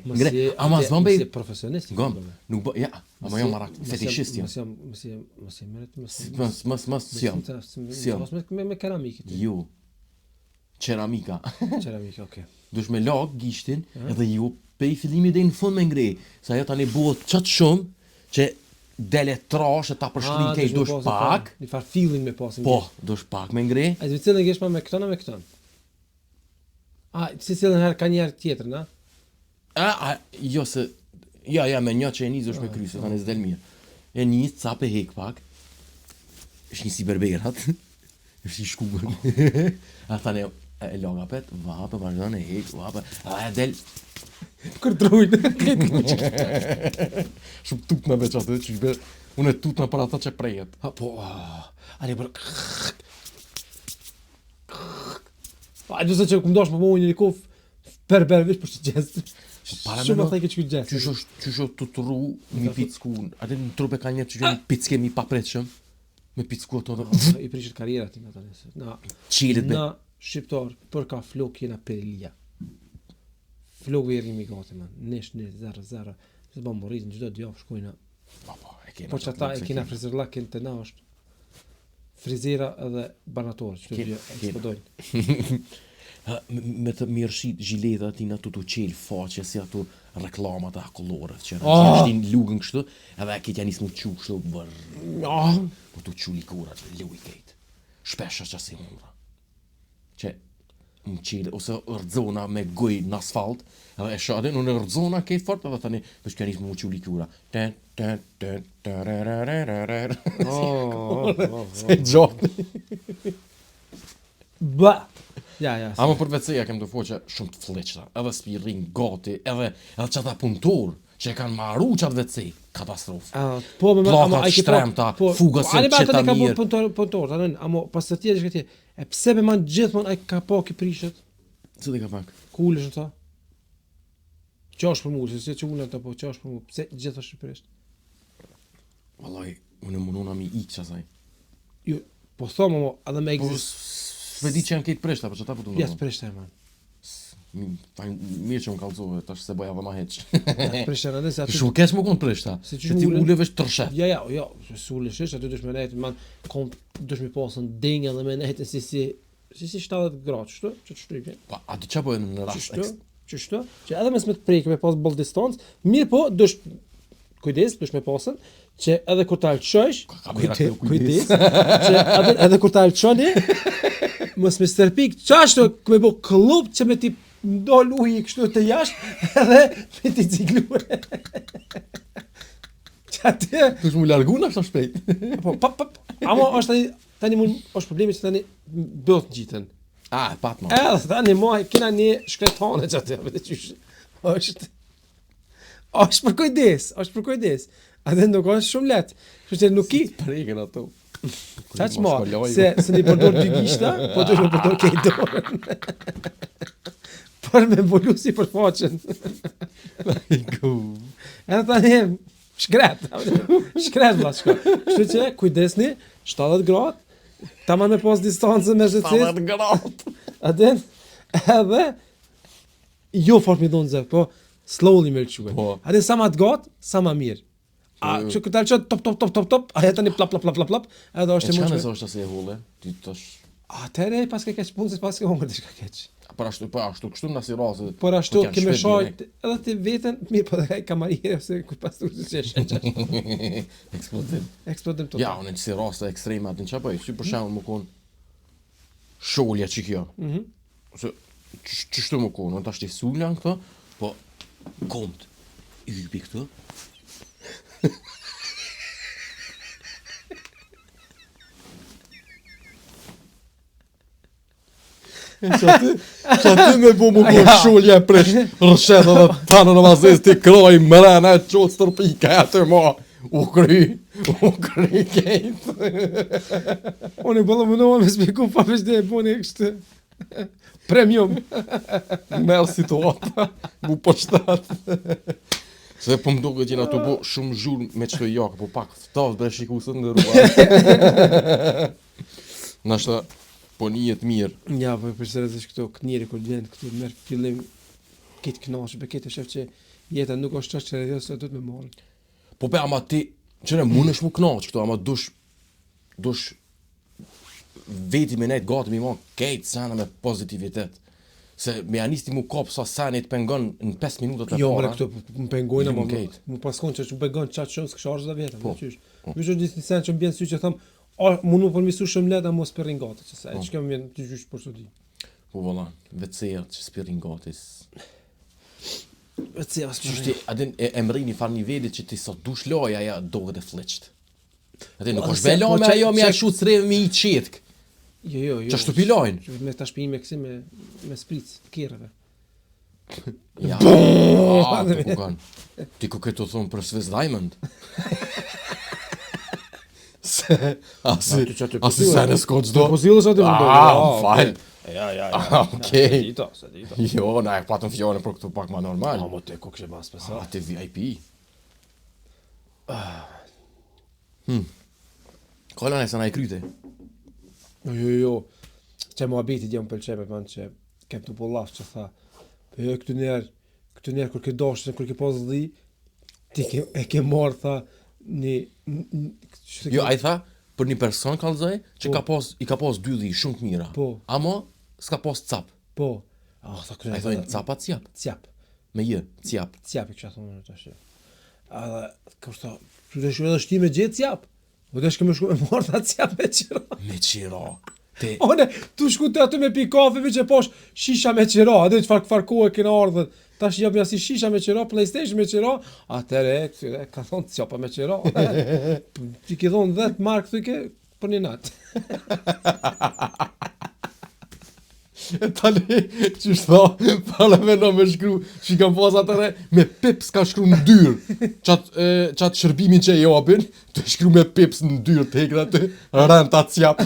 S2: Ama s'bën bej,
S1: Mësi profesionist.
S2: gom, nuk bë, ja, ama jo marak, fetishist jam.
S1: Mësi meret,
S2: Mas sjam.
S1: Me keramikit.
S2: Jo, qeramika.
S1: Keramik, okay.
S2: Dush me lag gishtin edhe ju pe I fillimi dhe në fund me ngre, sa ajo tani bëhet qatë shumë, që dele trash e ta përshkrin kej dush pak.
S1: Një farë feeling me pasin.
S2: Po, dush pak me ngre.
S1: A të cilën gjesh ma me këtën a me këtën? A, si cilën herë ka njerë tjetër, na?
S2: Jo se, ja, me një që e njës është me krysë, tani s'del mirë. E njës, cap e hek pak, është një si berberat, është i shkugër. A tani e laga pet, vape, vazhdan e hek, vape, a e del...
S1: Kërtrujnë.
S2: Shumë tut me veç atë, që shbe, unë e tut me për ata që prejet.
S1: Ha, po, ani për... A, du se që këmë dosh për më një kof per vish për që gjestë. Shumë a thaj ke që këtë gjestë.
S2: Qysh është të të ru, mi picku, atë në trupe ka njerë që gjenë picke mi papretshëm, me picku ato dhe...
S1: I prishët karriera ti nga të nëse.
S2: Qilit be.
S1: Na, shqiptar, për ka flok jena perilia. Flok veri mi gati, man. Nesh, 0-0. Se ba më rritë në gjithë djavë shkojna. Po që ata e kina frizerlakin të na është frizera edhe banatorë, që të dy ekspodojnë.
S2: Me të mirëshit zhileta tina të qelë faqe si ato reklamat e akollore, që rështin lugën kështu, edhe e këtë janë isë mu qu kështu bërë. Po të qu likurat, lu I kejtë. Shpesha që si mundra. Që më qelë, ose rëdzona me goj në asfalt, edhe e shadin, unë rëdzona kejtë fort, edhe tani, për që janë isë mu qu likura. Se gjotë.
S1: Ba! Ja.
S2: Ama për vetëseja kem të foqe shumë të fleqta, edhe spirin gati, edhe që ata punëtor, që e kanë maru qatë vetësej, katastrofë.
S1: Po,
S2: plakat shtremta, fuga se qeta mirë.
S1: Punëtor, amo pas të tjerë që këtje, e pse me manë gjithmonë ai ka pak I prishet?
S2: Se dhe ka pak?
S1: Kulesh në ta? Qash për mu, se që ullën të po, qash për mu, pse gjithë është prisht?
S2: Vallaj, unë mundona mi ikë qasaj.
S1: Jo, po thomë, edhe me
S2: Vedi që janë këtë preshta, për që ta për të
S1: Jes preshta e man.
S2: Mirë që më kalzove, tash se bëja dhe ma heq.
S1: Preshta në dhe se aty...
S2: Shumë kesh më konë preshta, se ti ule vesh të rëshet.
S1: Ja, se ule shish, aty dush me nejtë, man, dush me pasën dinga dhe me nejtë si 70 gradë, qështu? Që të shtrykje?
S2: Pa, a të qa bëjnë në rast
S1: Qështu? Që edhe mes me të prejke me pas bol distancë, mirë po, dush me pasën, që edhe kur ta lëshosh, kujdes, që edhe kur ta lëshoni, mos me stërpik, qashtu këme bo klub që me ti ndol ujë kështu të jashtë, edhe me ti cikluar. Që atë...
S2: Tu shmu largu në kështu shpejt.
S1: Po, amo është tani është problemi që tani bëth gjitën.
S2: Pat ma.
S1: Edhe tani kena një shkretane që atë, vete qysh, është për kujdes, Atë nuk është shumë letë, kështu që nuk I...
S2: Preken ato.
S1: Qa që ma, se një përdor dy gishta, po të shumë përdor kej dorën. Por me mbolu si për faqen. Edhe ta një shkret vla shko. Kështu që kujdesni, 70 gradë, ta ma me pas distancën me zëtësit.
S2: 70 gradë.
S1: Aden, edhe, jo fort mi donë zë, po slowly me lëquve. Aden, sa ma të gatë, sa ma mirë. Që këtë alë qëtë top, a jetë një plap, edhe është
S2: e qënë e është asë e hulle? Ti tash...
S1: Atere, pas ke keq punës, pas ke hongër të shka keq.
S2: Por ashtu kështu në si rase...
S1: Por ashtu, keme shaj, edhe ti vetën, mirë po dhe kaj kamarire, ose kur pas të urës që shenë. Eksplodim total.
S2: Ja, unë në si rase ekstreme atë në që bëj, si për shemë më konë sholja që kjo. Qështu më konë, unë tash të sulja në këto, po komt, ypi këto, që aty me bu më konë shulje presh rëshet edhe tanë në mazes t'i kroj mërena e qotë stërpika e aty ma u kry kejtë.
S1: Unë I bëllë mënoha me spiku pa veç dhe e boni kështë premium.
S2: Merë situata, bu përshtatë. Se po më duke t'jena të bo shumë zhurë me qëto jakë, po pak ftavë bre shikusët në rruar. Nashta, po njët mirë.
S1: Ja, po përsere se këto kënjeri kër vjen, këtu merë fillim kitë knashë, be kitë e shef që jeta nuk është qashtë që redhjo se du të me marrë.
S2: Po pe, ama ti, qëre mund është mu knaqë këto, ama dush veti me nejtë gati mi ma kejtë sana me pozitivitet. Se me anisti mu kop sa sanit pengon në 5 minutat e
S1: Jo,
S2: para.
S1: më këto më pengojnë,
S2: Ju
S1: më
S2: m'kejt.
S1: më paskon që më pengon çat shumë s'ksharz da vetë,
S2: Po.
S1: qysh. Ju është disi sen që më bën sy që them, "Mund më përmisu shumë lehtë, mos për ringatë, që sa. Çka më vjen të gjysh për çudi."
S2: Po valla, vetësia që spirin gatis.
S1: Vetë as
S2: Qysh ti, adin e mrini far nivelit që ti sot dush loja ja dohet e fliqt. Adin nuk
S1: Po,
S2: është
S1: se-
S2: bela
S1: po,
S2: me
S1: çe-
S2: ajo me
S1: çe-
S2: ashu të me i qetk.
S1: Jo.
S2: Që ashtu pilojnë.
S1: Me tash pini me kësi me spritz, kerreve.
S2: Ja, të ku kanë. Ti ku këtë të thonë për Swiss Diamond. Asi se në s'ko qdo.
S1: Po zillës aty më
S2: Fal.
S1: Ja.
S2: Okej.
S1: Dita.
S2: Jo, na e patëm fjone për këtu pak ma normal.
S1: Mo te ku kishe mas pesa.
S2: Ti VIP. Kolla nëse na i kryte.
S1: Jo. Që më abiti djem pëlqeme man që kem të bollaf që tha. Po jo këtu njerë kur ke dashur, kur ke pas dhi, ti e ke marr tha
S2: Jo, ai tha, për një person kallëzoj që
S1: Po.
S2: i ka pas dy dhi shumë të mira.
S1: Po.
S2: Amo s'ka pas cap.
S1: Po. Tha kërë.
S2: Ai thonë capa cjap.
S1: Cjap.
S2: Me jë, cjap.
S1: Cjap i kësha thonë tash. Edhe kështu, tu desh edhe shti me gjetë cjap. Po desh kemë shku me marr ta cjap me qira.
S2: Me qira. Te
S1: One, tu shku të aty me pi kafe, që posh shisha me qira, atë çfarë kohë kena ardhur. Tash jap ja si shisha me qira, PlayStation me qira, atëre ka thonë cjapa me qira. Ti ke thonë 10 mark thyke për një natë.
S2: tani që shto, pala me në me shkru, që i kam pas atëre, me pips ka shkru në dyrë. Qatë shërbimin që e japin, të shkru me pips në dyrë, të hekë aty, rënë ta cjap.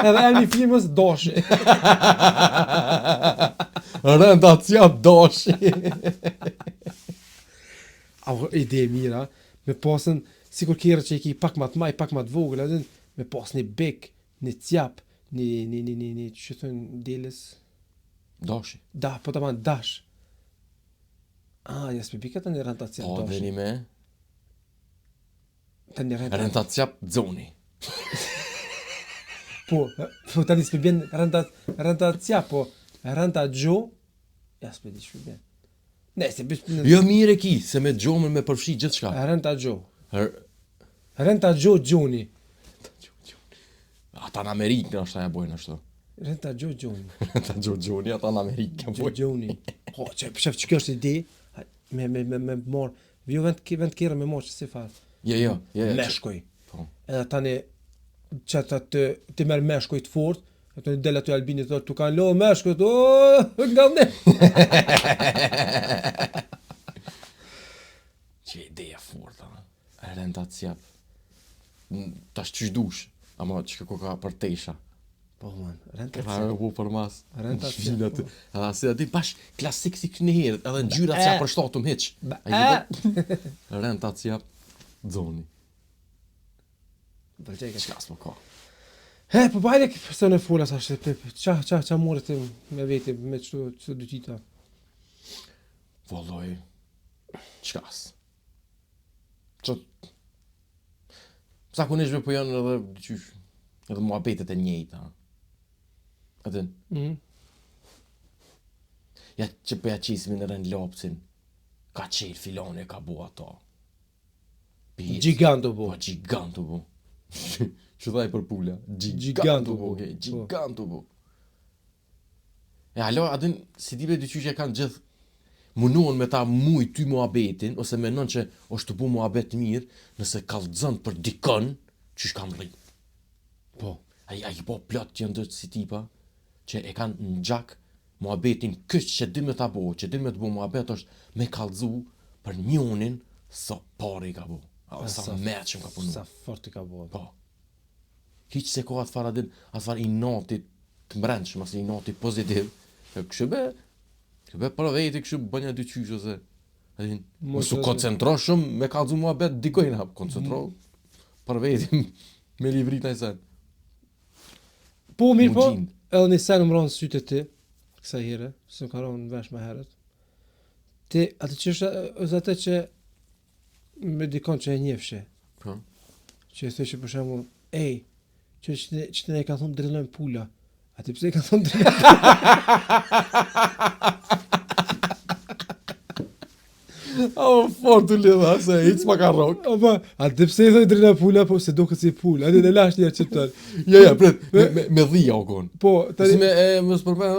S1: Edhe emri i filmës Doshi.
S2: Rënë ta cjap doshi.
S1: Ide e mira, me pasën, sikur kjerë që i ki pak ma të maj, pak ma të vogël, edhe me pas një bek, një cjap, një që thënë deles,
S2: Doshi.
S1: po të manë dash. Jas për bika të një rënta cjap
S2: Po, dhe
S1: dashi.
S2: një me,
S1: Të një rënta.
S2: rënë ta cjap dzoni.
S1: Po tani s'pë bjen rënta cjap, po rënta gjo, jas për di që bjen. Ne, se bësh për
S2: Jo mire ki, se me gjomën me përfshi gjithë shka.
S1: rënta gjo. Rënta gjo gjoni.
S2: Ata në Amerikë në ashta ja bojnë ashtu.
S1: Rënta gjo gjoni.
S2: Ata gjoni, ata në Amerikë ja bojnë.
S1: Gjoni. Po, që kjo është ide, me marë, vjo vend kjerë me marë që si farë.
S2: Jo.
S1: Meshkoj.
S2: Po.
S1: Edhe tani, që ti merë meshkoj të fort, e të një del aty Albini të tu kanë lo meshkoj, nga ne.
S2: Që ideja fort, a. Rënta cjap. Tash qysh dush, ama që ka për tesha.
S1: Po, man, rënta
S2: Ka
S1: cjap.
S2: e bu për mas.
S1: Rënta
S2: Shvin
S1: cjap,
S2: aty. Edhe asi aty bash klasik si kënë herë, edhe në gjyra cjap për shtatum hiq. Rënta cjap, dzoni. Qka s'po ka.
S1: Po bajde se në fola sa shte, qa more ti me veti, me qëto dy tita.
S2: Valloj, qkas. Që... Zakonisht po janë edhe, qysh, edhe muhabetet e njejta. Edhe, ja që për ja qismi në rënd lopcin, ka qelë filone ka bu ato.
S1: Gjiganto po.
S2: Po, gjigantu bu. Që thaj për pula?
S1: Gjigantu bu.
S2: Okay, gjigantu bu. E alo, adin, si tipe dy qysh e kanë gjithë munohen me ta muj ty muhabetin, ose menon që është të bu muhabet mirë, nëse kallëzën për dikën, qysh kam rrinë.
S1: Po.
S2: A i po plot që ndër si tipa, që e kanë në gjak muhabetin kështë që din me ta bo, që din me të bu muhabet është me kallëzu për njonin sa pare i ka bo. Sa mërë që më ka punu.
S1: Sa fort i ka bo.
S2: Po. Hiq se ko atë fara din, atë fara i natit të mrenqëm, asë i natit pozitiv. Kështë be për veti kështë bënja dy qysh ose. Mësu koncentro shumë me kallëzu muhabet dikojnë hap. Koncentro për veti me livrit në i sen.
S1: Po, mirë po,
S2: Mugjind.
S1: edhe një sen më ronë sytë e ti, kësa hire, se më ka ronë në vesh me herët. Ti, atë që është atë që me dikon që e njefshe,
S2: Po.
S1: që e thëshe për shemull, ej, që të ne ka thonë drillojnë pula, Atë pse i ka thonë drejt.
S2: O, fort të lidha, se hiç ma ka rrok.
S1: Po, atë pse i thonë drejt pula, po se duket si pula. Atë në lash një accepton.
S2: Ja, pret, me dhia o kon.
S1: Po,
S2: Si
S1: tani
S2: me, më s'përmen,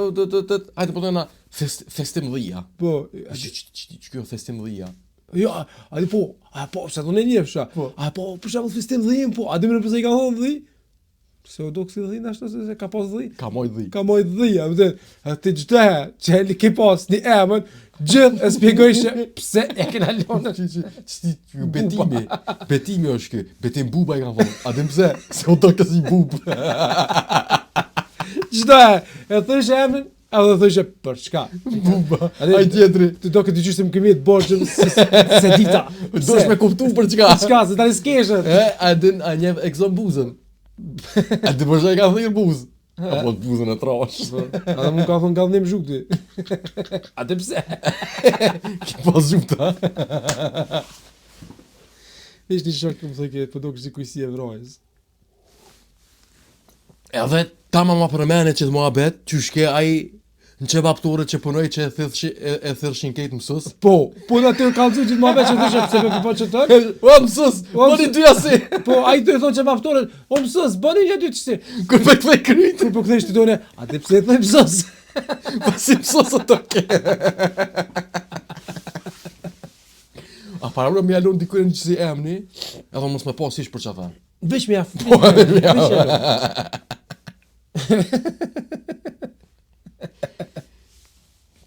S2: hajde po të na festim dhia.
S1: po,
S2: Që kjo festim dhia?
S1: jo, atë po, se do në njefsha. Po, për shembull festim dhim, po, a di më pse i ka thonë dhi? Se o do kësi dhi, ashtu se ka pas dhi.
S2: Ka moj dhi.
S1: Ka moj dhi, atë çdo që li ke pas një emër, gjithë e spjegojshë pse e kena lënë.
S2: Betimi është kë, betim buba i ka thonë, a dhe pse, se o do kësi bub.
S1: Çdo e thëshë emrin, edhe thëshë për çka?
S2: Buba,
S1: Ade-
S2: aj tjetri.
S1: Ti do këtë gjyshë më këmi të borgjëm se dita.
S2: Do është me kuptu për çka.
S1: Çka, se tani s'keshët.
S2: A njef ekzon buzën. A dhe përshaj ka thirë buzë. Apo të buzën e trash.
S1: Edhe më ka thonë gallënim zhukti. Atë pse?
S2: Ki pas zhuta.
S1: Ishtë një shok më thëke, po do kështë kujsi e vrojës.
S2: Edhe ta ma përmene që të mua bet, që shke aji në që baptore që punoj që e thërshin kejtë mësus.
S1: Po në të kalëzu që të ma veç që thëshë pse me përpo që tërë.
S2: O mësus, bëni dy asi.
S1: Po, a i të e thonë që baftorën, o mësës, bëni një dy qësi.
S2: Kër me këthej krytë,
S1: Kur po këthejsh të done, a të pse e thëj mësës?
S2: pasi mësus o të ke. A para më jalon dikuj në qësi emni, edhe mos me pas ish për që tha.
S1: Veç me jafë.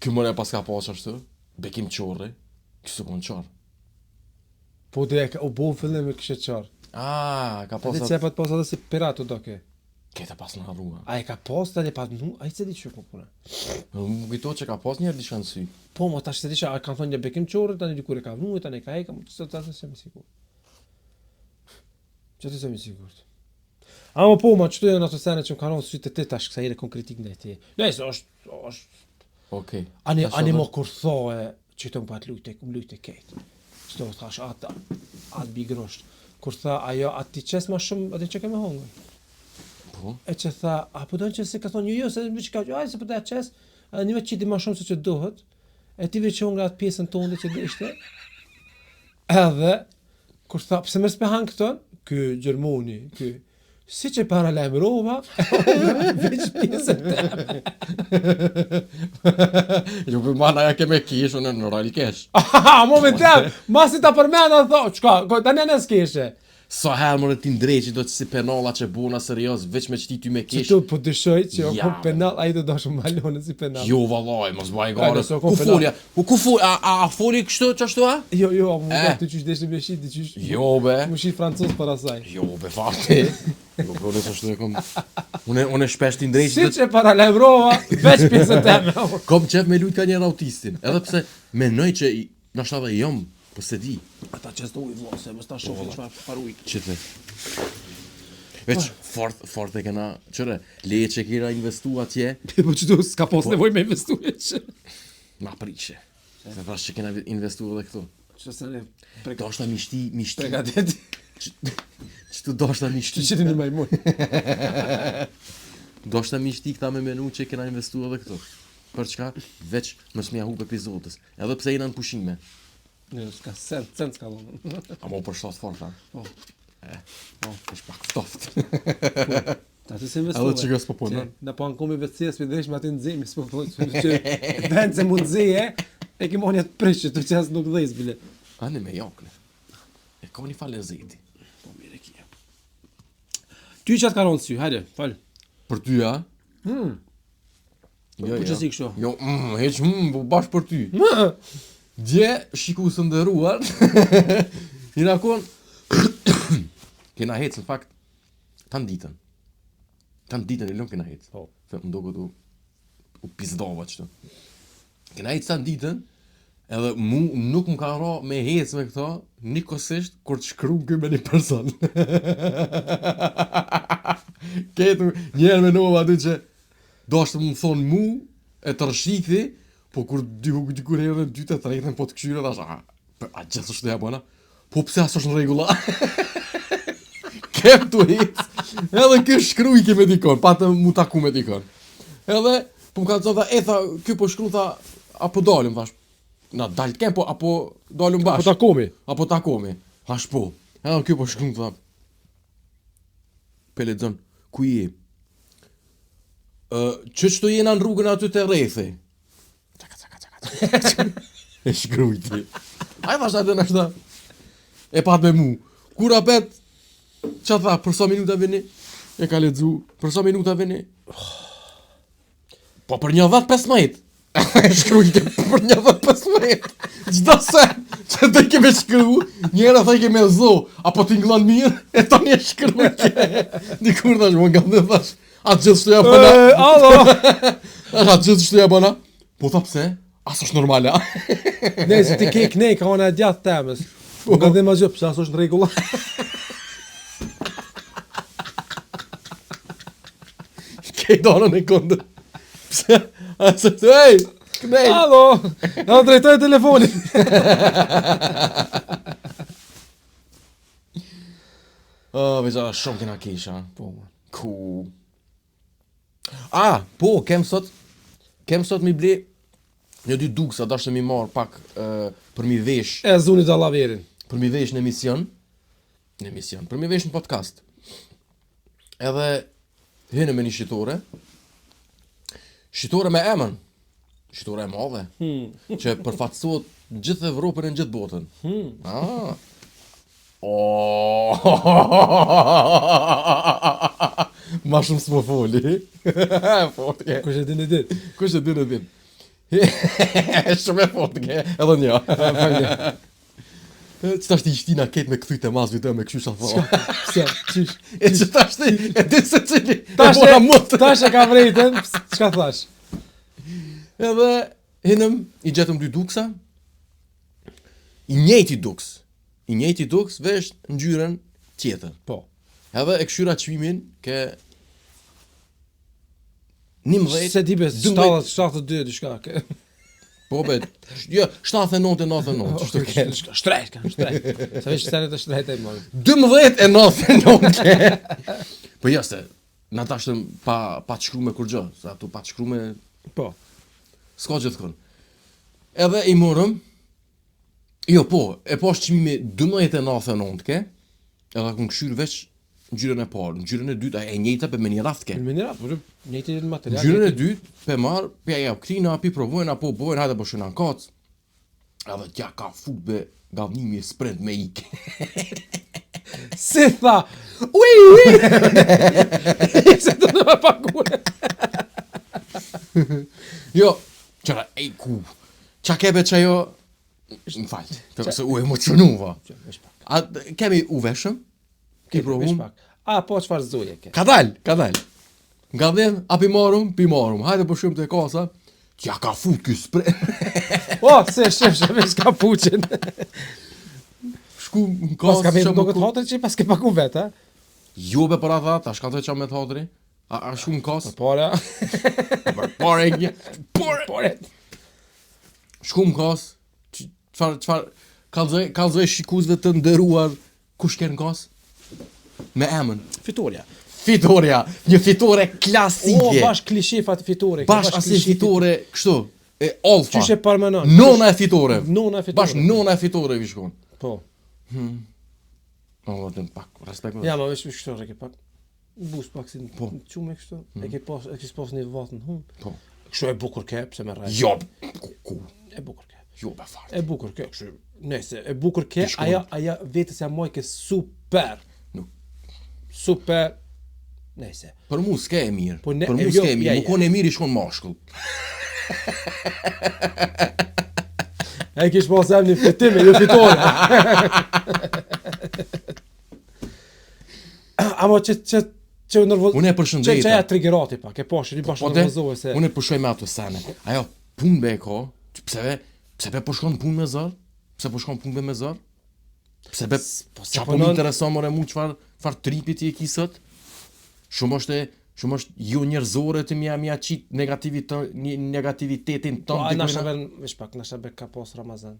S2: Kjo mëre pas ka pas ashtu, bekim qorri, kësë kon qorë.
S1: Po dhe u bo fillim me kështë qarë.
S2: Ka pas
S1: Dhe
S2: atë,
S1: cepat pas edhe si piratu doke.
S2: kete pas në harrua.
S1: A e ka pas tani pas nu, a i se di që po puna.
S2: Më kujto që ka pas njerë diçka në sy.
S1: Po, mo tash se di që a kanë thonë një bekim qorë, tani dikur e ka vnu, tani ka eka, mo të të se më sigur. Që të se më sigur. Ama po, ma qëtu e në ato sene që më kanë sy të të tash kësa ire konkretik në e ti. Nëjse, është
S2: Okej.
S1: Ani mo kur thoe që të më pat lujte kejt. Që të thash atë bigrosht. Kur tha ajo atë ti qes ma shumë atë që keme hongën.
S2: Po.
S1: E që tha, a po do në që se ka thonë jo, se më që ka që, aj se po të qes, një veç qiti ma shumë se që dohet, e ti veç që hongra atë pjesën tonë që dhe ishte. Edhe, kur tha, pse mërës me hangë këton, ky Gjermoni, si që para lajmërova, veç pjesën teme.
S2: Jo për mana ja keme kish, unë në rali kesh.
S1: Aha, momentar, masi ta përmena dhe tho, qka, tani në s'keshe.
S2: Sa herë më ti ndreqi do që si penala që buna serios, veç me qti ty me
S1: Që
S2: kish.
S1: tu po dëshoj që o
S2: Ja,
S1: kom penal, a i do doshë malone si penal.
S2: Jo vallaj, mos baj
S1: Ja,
S2: gare.
S1: nëse o
S2: Ku
S1: kom
S2: folja? Ku folja? A foli kështu qashtu a?
S1: Jo, a mu të ty qysh deshë me shit, ty qysh
S2: Jo be.
S1: mu shit francos para saj.
S2: Jo be fati. Jo be nësë ashtu e kom. Unë shpesh ti ndreqi
S1: Si që para lajmërova, veç pjesën teme.
S2: kom qef me lujt ka njerë autistin. Edhe pse menoj që nashta dhe jom, po se di.
S1: Ata që s'do i vlo, se mës ta shofi që paruj.
S2: Qëtë. Veç, fort e kena, qëre, leje që kira investu atje,
S1: Po që tu s'ka pos nevoj me investu e që.
S2: ma priqe. Se prash që kena investu edhe këtu.
S1: Që se ne
S2: Do është ta mishti,
S1: pregatet,
S2: që tu do është ta mishti,
S1: që qëti një majmun.
S2: do është ta mishti këta me menu që kena investu edhe këtu. Për çka? Veç mos më hup epizodës. Edhe pse jena në pushime.
S1: Jo, s'ka sen s'ka dhonë.
S2: Amo për shtat fort, ha.
S1: Po.
S2: Po, është pak ftoft.
S1: Ta të se investu.
S2: Edhe që s'po punon.
S1: Na po ankomi vetësia s'pi dresh me atë nxemi, s'po thonë që vend se mund zeje, e ke moni atë prishë, të qas nuk dhejës bile.
S2: Ani me jakle. E ka një falë zeti.
S1: Po mire kia. Ty qatë ka ronë sy, hajde, falë.
S2: Për ty, ha? Jo,
S1: Po që si kështu?
S2: Jo, heq, po bash për ty. Dje, shiku së ndëruar, jena kon, kena hecë, në fakt, tanë ditën. Tanë ditën e lëmë kena hecë.
S1: Po.
S2: Më do këtë u pizdova qëtë. Kena hecë tanë ditën, edhe mu nuk më ka ra me hecë me këto, nikosisht, kur të shkru këj me një person. Ketu, njerë me nova aty që, do është më thonë mu, e të rëshikti, po kur dikur herën e dytë e tretën po të këshyre, thash, a gjithë është të jabona? Po pse asë është në regula? Kem të hecë, edhe kjo shkruj ke me dikon, pa të mu taku me dikon. Edhe, po më ka të tha, tha, ky po shkru, tha, apo dalim, thash. Na dal të kem, apo dalim bashkë.
S1: Apo takomi.
S2: Apo takomi. Thash po. Edhe ky po shkru, tha. Pele zon, ku je? Që jena në rrugën aty të rrethi? E shkrujti. Ai thash atë nështë e pat me mu. Kur apet, që tha, për sa minuta vini? E ka lexu, për sa minuta vini? Po për një 10-15. E shkrujti, për një 10-15. Gjda se, që të keme shkru, njëra thaj keme zo, apo t'inglan mirë, e tani e shkrujti. Dikur thash, më nga dhe thash, atë gjithë shtuja bëna.
S1: Alo!
S2: Atë gjithë shtuja bëna. Po tha pse? Aso është normale, a?
S1: Ne, se ti ke knej, ka ona e djatë temës. Nga dhe ma gjë, pëse aso është në regulla.
S2: Kej donën e kondë. Pse? Aso të, ej, knej!
S1: Alo! Ja drejtoj telefonin.
S2: Veqa, shumë kena kisha. Po, ku. Po, kem sot mi ble një 2 duksa, dashtë mi marë pak për mi vesh.
S1: E zuni të laverin.
S2: Për mi vesh në emision. Për mi vesh në podcast. Edhe hynë me një shqitore. Shqitore me emën. Shqitore e madhe. Që përfatësot gjithë Evropën e në gjithë botën. Ma shumë s'mo foli. Fort ke.
S1: Kush e din e dit?
S2: Kush e din e din? Shumë e fort ke. Edhe një. Qëta shti ishtina ketë me këthyt e mazvi dhe me këshysha thua.
S1: Pse, qysh?
S2: E qëta shti, e din se cili.
S1: Tash e ka vrejten, çka thash?
S2: Edhe hinëm, i gjetëm 2 duksa. I njëjti duks vesh në ngjyrën tjetër.
S1: Po.
S2: Edhe e këshyra çmimin ke 19,
S1: Se ti bes, 72, diçka ke.
S2: Po be, jo, 79. Ç'to ke?
S1: Shtrejt. Sa vesh stare të shtrejt e moj.
S2: 12.99 ke. Po jo se, na tashtëm pa të shkrume kur gjë, sa tu pa të shkrume,
S1: Po.
S2: s'ka gjithkon. Edhe i morëm, jo po, e po shqimimi 12.99 ke, edhe kun këshyrë veç ngjyrën e parë, ngjyrën e dytë e njëjta pe me një raft ke.
S1: Në mënyra, po njëjti material.
S2: Ngjyrën e dytë pe marr, pe ja krina, pi provojnë apo bojnë, hajde po shënan kac. Edhe t'ja ka fut be gavnimi sprint me ik.
S1: Si tha, ui! Se të në me pakune.
S2: Jo, qëra, ej ku, qa kebe që jo, më falë, të se u emocionu, va. A kemi u veshëm, ki provum,
S1: A, po çfarë zoje ke?
S2: ka dal. Nga dhem, a pi marum, hajde po shumë të kasa, t'ja ka fut ky sprint.
S1: O, se shef, veç ka puqin.
S2: Shku në
S1: Pas ka
S2: kasë,
S1: vetë do këtë hatër që pas ke pakun vetë, ha?
S2: Jo be për ata, ta shka të qa me të hatëri, a shku në kasë,
S1: Pora.
S2: pare e një, pare. Shku në kasë, qfar, kalzoj shikuzve të ndëruar, kush ke në kasë? Me emën. Fitoria, një fitore klasike.
S1: O, bash klishe fat fitore.
S2: Bash asi fitore, kështu, e olfa.
S1: Qyshe parmenon.
S2: Nona e fitore.
S1: Nona e fitore.
S2: Bash nona e fitore vi shkon.
S1: Po.
S2: O, të pak, respekt me.
S1: Ja, ma veç më kështu ke pak. Bus pak si
S2: Po.
S1: qume kështu. E ke pas një vatën hun.
S2: Po.
S1: Kështu e bukur ke, pse me rraj.
S2: Jo, ku,
S1: E bukur ke.
S2: jo be fart.
S1: E bukur ke, kështu. Nëse e bukur ke,
S2: Ti shkon.
S1: aja vetës ja moj ke super.
S2: Nuk.
S1: Super. Nëse.
S2: Për mu s'ke e mirë.
S1: Po ne-
S2: Për mu
S1: jo,
S2: s'ke e mirë.
S1: ja,
S2: Mu
S1: ja.
S2: kon e mirë i shkon mashkull.
S1: E kish pas emni fitime, jo fitore. Amo që nervoz.
S2: Unë e përshëndeta.
S1: Që ja triggerati pak, e poshë, i bash
S2: Po de,
S1: nervozohe se.
S2: unë e përshoj me ato sene. Ajo, pun be e ka, pse be po shkon pun me zër? Pse po shkon pun be me zër? Pse be,
S1: se
S2: qa po
S1: punon-
S2: më intereson more mu qfar tripi ti e kisët? Shumë është jo njerëzore të mja qit negativitetin
S1: Po,
S2: tonë.
S1: a nasha ben, veç pak, nasha be ka pas Ramazan.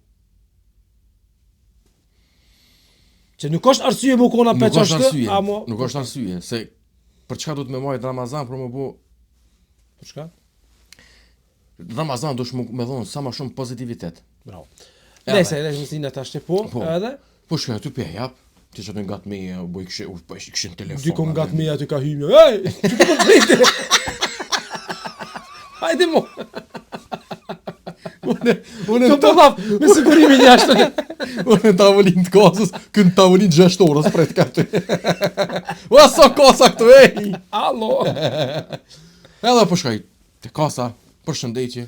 S1: Që nuk është arsye më kona
S2: Nuk
S1: peq
S2: është
S1: ashtë,
S2: arsye,
S1: amo...
S2: nuk është arsye, se për çka do të me majt Ramazan për më bo
S1: Për çka?
S2: Ramazan dush me dhonë sa ma shumë pozitivitet.
S1: Bravo.
S2: Edhe.
S1: Nëse mesina tash po, edhe
S2: Po shka ty pe jap, ti që të nga të me boj këshin telefon.
S1: dikon nga të meja ty ka hymja. Ej, që të më priti? Hajde mo.
S2: Unë
S1: Kom të thaf, me sigurimin jashtë.
S2: Unë në tavolin të kasës, kënë tavolin 6 orës prej të ka ty. Ua sa kasa këtu, ej!
S1: Allo.
S2: Edhe po shkaj, te kasa, për shëndetje.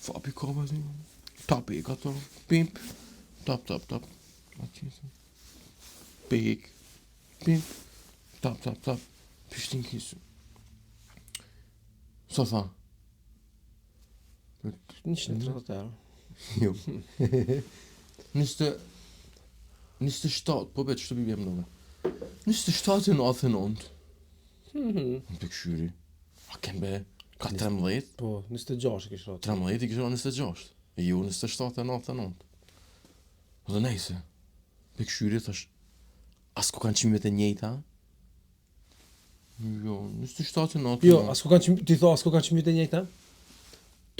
S2: Fapi kova zi, tapi ka to, pimp, tap. Pik, pimp, tap, pishtin kisu. So tha?
S1: 130 euro.
S2: Jo. 27, po bet që të bibjem nëve. 27 në 89. Në për këshyri. A kem be, ka 13?
S1: Po, 26 e kishë rotë.
S2: 13 i këshyra 26. E ju 27 në 89. Dhe nejse. Për këshyri thash, as ku kanë qimet e njejta? Jo, 27 në 89.
S1: Jo, as ku kanë qimit e njëjta?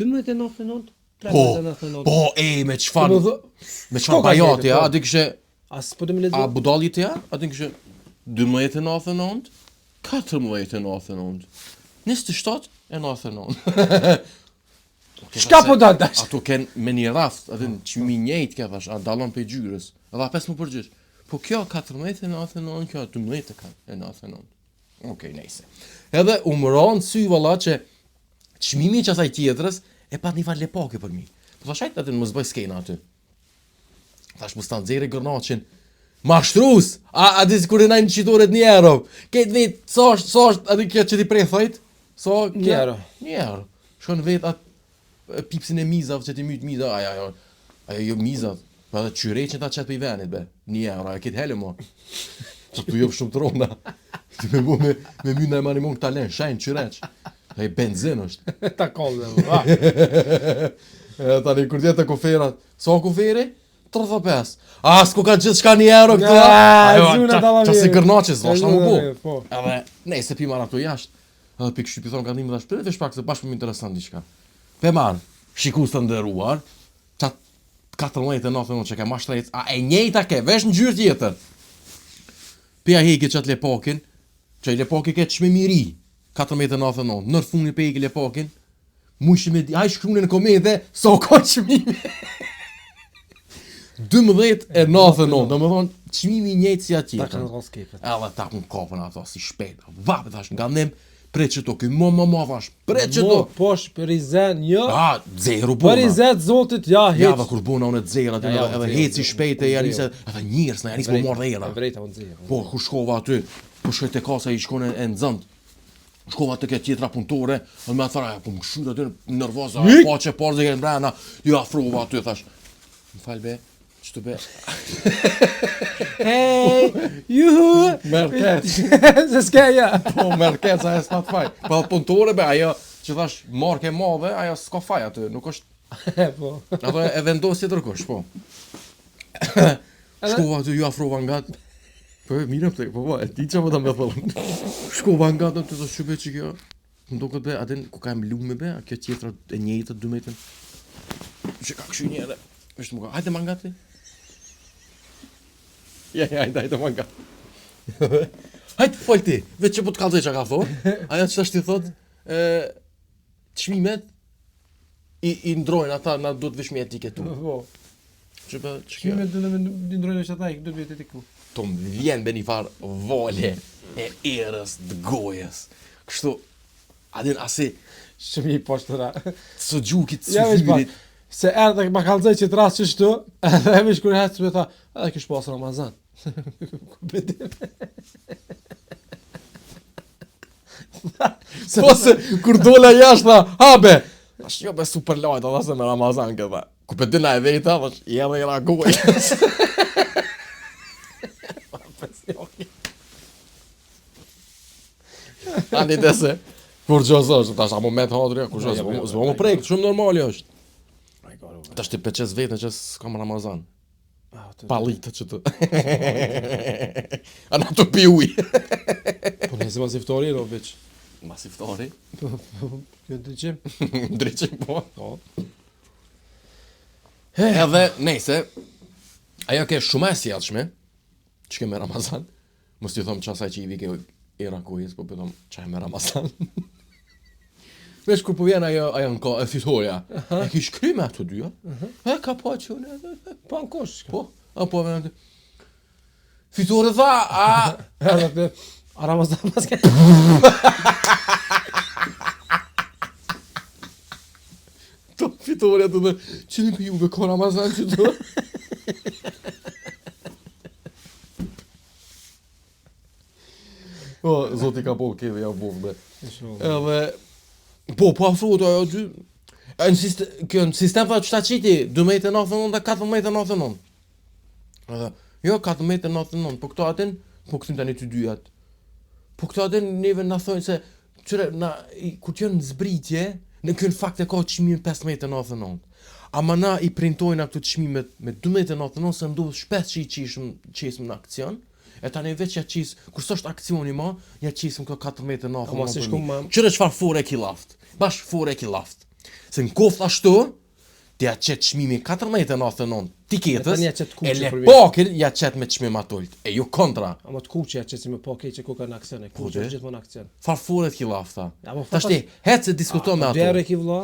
S1: 12.99,
S2: Po,
S1: 13.99.
S2: po, me qfar,
S1: Po, do-
S2: me
S1: Shko
S2: qfar
S1: ka
S2: bajati,
S1: njëjtë,
S2: a,
S1: po.
S2: di këshe,
S1: As po të më
S2: a
S1: lexo?
S2: budallit ja, a di këshe 12.99, 14.99, 27.99.
S1: Shka po dal dash?
S2: Ato ken me një raft, a din, qimi njejt ke thash, a dalon pe gjyrës, edhe a 5 më përgjysh. Po kjo 14.99, kjo 12.99. Okej, nejse. Edhe umëron sy valla që çmimi që asaj tjetrës e pat një farë lepake për mi. Po thash hajt atë mos bëj skena aty. Thash mos ta nxjerrë gërnaqin. Mashtrus, a di kur e najnë qitoret 1 euro. Këtë vet, sa është, a di kjo që ti prej thojt? Sa
S1: 1 euro.
S2: 1 euro. Shon vet atë pipsin e mizave që ti myt miza, ajo jo mizat. Pa edhe qyreqin ta qet për i venit be. 1 euro, a këtë hele mo. Që tu jop shumë të rona. Ti me bu me myna e manimon këta len, shajnë qyreq. E benzin është.
S1: Ta kollë. Va.
S2: Tani kur djetë të koferat, sa koferi? 35. As ku ka gjithë shka 1 euro këtu.
S1: zuna ta
S2: Qa si kërnaqës,
S1: Ja,
S2: është ta më bu.
S1: po.
S2: Edhe, nej, se pi marrë ato jashtë. Edhe pi kështu pi thonë ka një më dhe shpërë, vesh pak se bashkë më interesant diçka. Pe marë, shikus të ndëruar, qatë 14.99 që ke ma shtrejt, a e njejta ke, vesh në gjyrë tjetër. Pia heki qatë lepakin, që i lepaki ke çmimi i ri, 14.99, nër funi pe heki lepakin, mushi me di, haj shkruni në komende, sa ka çmimi. 12.99, do më thonë, çmimi i njëjtë si
S1: Ta
S2: atjetër.
S1: kanë rrës kepet.
S2: Edhe ta kun kopën ato si shpejt. Vapë thash nga nem, pret që to, ky mo thash, pret që to.
S1: Mo, posh për Rizen, jo.
S2: Zero
S1: Për
S2: bona.
S1: Rizet zotit, ja,
S2: Ja,
S1: hiç.
S2: dhe kur bona unë të zera, aty,
S1: Ja,
S2: edhe
S1: zero,
S2: heci
S1: zero,
S2: shpejt e
S1: zero.
S2: janisë, edhe njërës, në janisë më morë dhe era.
S1: E vrejta unë zirë.
S2: Po, ku shkova aty, po shkoj te kasa i shkone e nxënt. Shkova te ke tjetra punëtore, dhe me thara, po më këshyr aty nervoza,
S1: Hik!
S2: po që porë dhe brenda, ju afrova aty, thash. Më fal be, ç'të be?
S1: Hey, juhu.
S2: Merket.
S1: Se s'keja.
S2: Po, merket sa e s'pat faj. Po, punëtore be, ajo, që thash, marke e madhe, ajo s'ka faj aty, nuk është,
S1: Po.
S2: ato e vendos tjetër kush, po. Shkova aty, ju afrova nga po, mirë pëtë, po, e ti që më ta me thëllë. Shkova nga të të shqybe që kjo, më do këtë be, atin, ku ka e mlume be, a kjo tjetra e njejtë, 12, që ka këshu njëre, është më ka, hajde ma nga ti. Ja, hajde ma nga. Hajde, fol ti, veç që po të kalzoj që ka thonë, aja që tash ti thot, çmimet i ndrojnë ata, na do të vishmi etiketu.
S1: Po.
S2: Që be, që kjo,
S1: Kime të në ndrojnë është ata, do të vjetë ti ku.
S2: to më vjen be një farë vole e erës, të gojës. Kështu, adin asi,
S1: Shumë i poshtëra.
S2: së gjukit,
S1: Ja
S2: së
S1: veç pak.
S2: fyrit.
S1: Se erdhe ma kalzoj që të rasë që shtu, edhe e veç kur hecë të me tha, edhe kësh pasë Ramazan. Ku bedim.
S2: Po se, kur dola jashtë, tha, habe, është jo be super lajt, edhe se me Ramazan këta. Ku pe dina e vejta, është jere i ra gojës. Ani dese, kur gjës është, tash a moment hadrë, kur gjës, zbo më prejkë, shumë normali është. Tash ti peqes vetën që s'kam Ramazan. Palitë që të... A na të pi uj.
S1: Po nëse ma ziftori, no, veç.
S2: Mas iftari.
S1: Kjo ndryqim.
S2: Ndryqim po.
S1: Po.
S2: Edhe, nejse, ajo ke shumë e sjellshme, që ke me Ramazan, mos t'i thom qasaj që i vike era kujës, po pëthom qaj me Ramazan. Vesh kur po vjen ajo në e fitoria, e kish kry me ato dyja, e ka po që unë,
S1: Po në kosh.
S2: po, po vjen atë. Fitore tha,
S1: Edhe a Ramazan pas ke.
S2: to fitore atë dhe, që një për juve ka Ramazan që të? O, zoti ka po keve ja buf, bre. Edhe, po afruat ajo dy, kjo në sistem tha qëta qiti, 12.99 dhe 14.99. Edhe, jo, 14.99, po këto atin, po këtim tani të dyjat. Po këto atin neve na thojnë se, qëre, kur t'jën në zbritje, në kjo në fakt e ka çmimin 15.99. Ama na i printojnë këto çmimet me 12.99 se ndodh shpesh që i qesim në aksion. E tani veç ja qis, kur s'është aksioni ma, ja qisim këto 14.99.
S1: Ama se shkum ma...
S2: Qëre çfarë fore ki laft? Bash fore ki laft. Se në koft ashtu, ti ja qet çmimi 14.99 tiketës, e le pakin ja qet me çmim atult. E jo kontra.
S1: Ama të kuqe që si me po keq që ku ka në aksion, e kuqe është gjithmonë aksion.
S2: Farë fore ki lafta.
S1: Ama
S2: Tashti, hec se diskuton me ato.
S1: Dere ki vlla.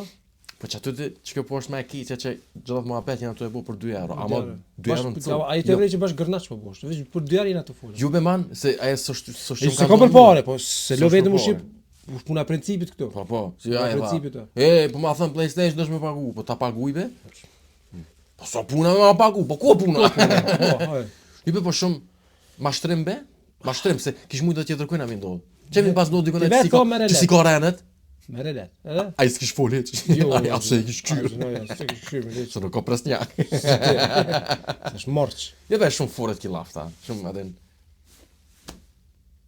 S2: Po që aty që kjo po është me e kiqe që gjithat më apet janë ato e bu për 2 euro. Ama 2 euro në cëllë.
S1: Ai të vrej që bash gërnaç po bosh. Veç për 2 euro jena të folë.
S2: Ju be man, se aje s'është
S1: Se ka për pare, po se lo vetëm u shqip. Puna principit këtu.
S2: Po, si aje
S1: principit.
S2: po ma thënë PlayStation dësh me pagu, po ta paguj be? Po sa puna me ma pagu, po ku puna? Ju be po shumë mashtrim be? Mashtrim, se kish mujtë të tjetër kujna mi ndodhë. Që mi pas ndodhë dikone që si ka renet?
S1: Me relet, edhe?
S2: A i s'kish fol heq.
S1: Jo,
S2: a se i kish kyrë.
S1: Se kish kyrë,
S2: Se nuk ka presnjak.
S1: Se është morç.
S2: Jo be shumë foret ki lafta. Shumë adin.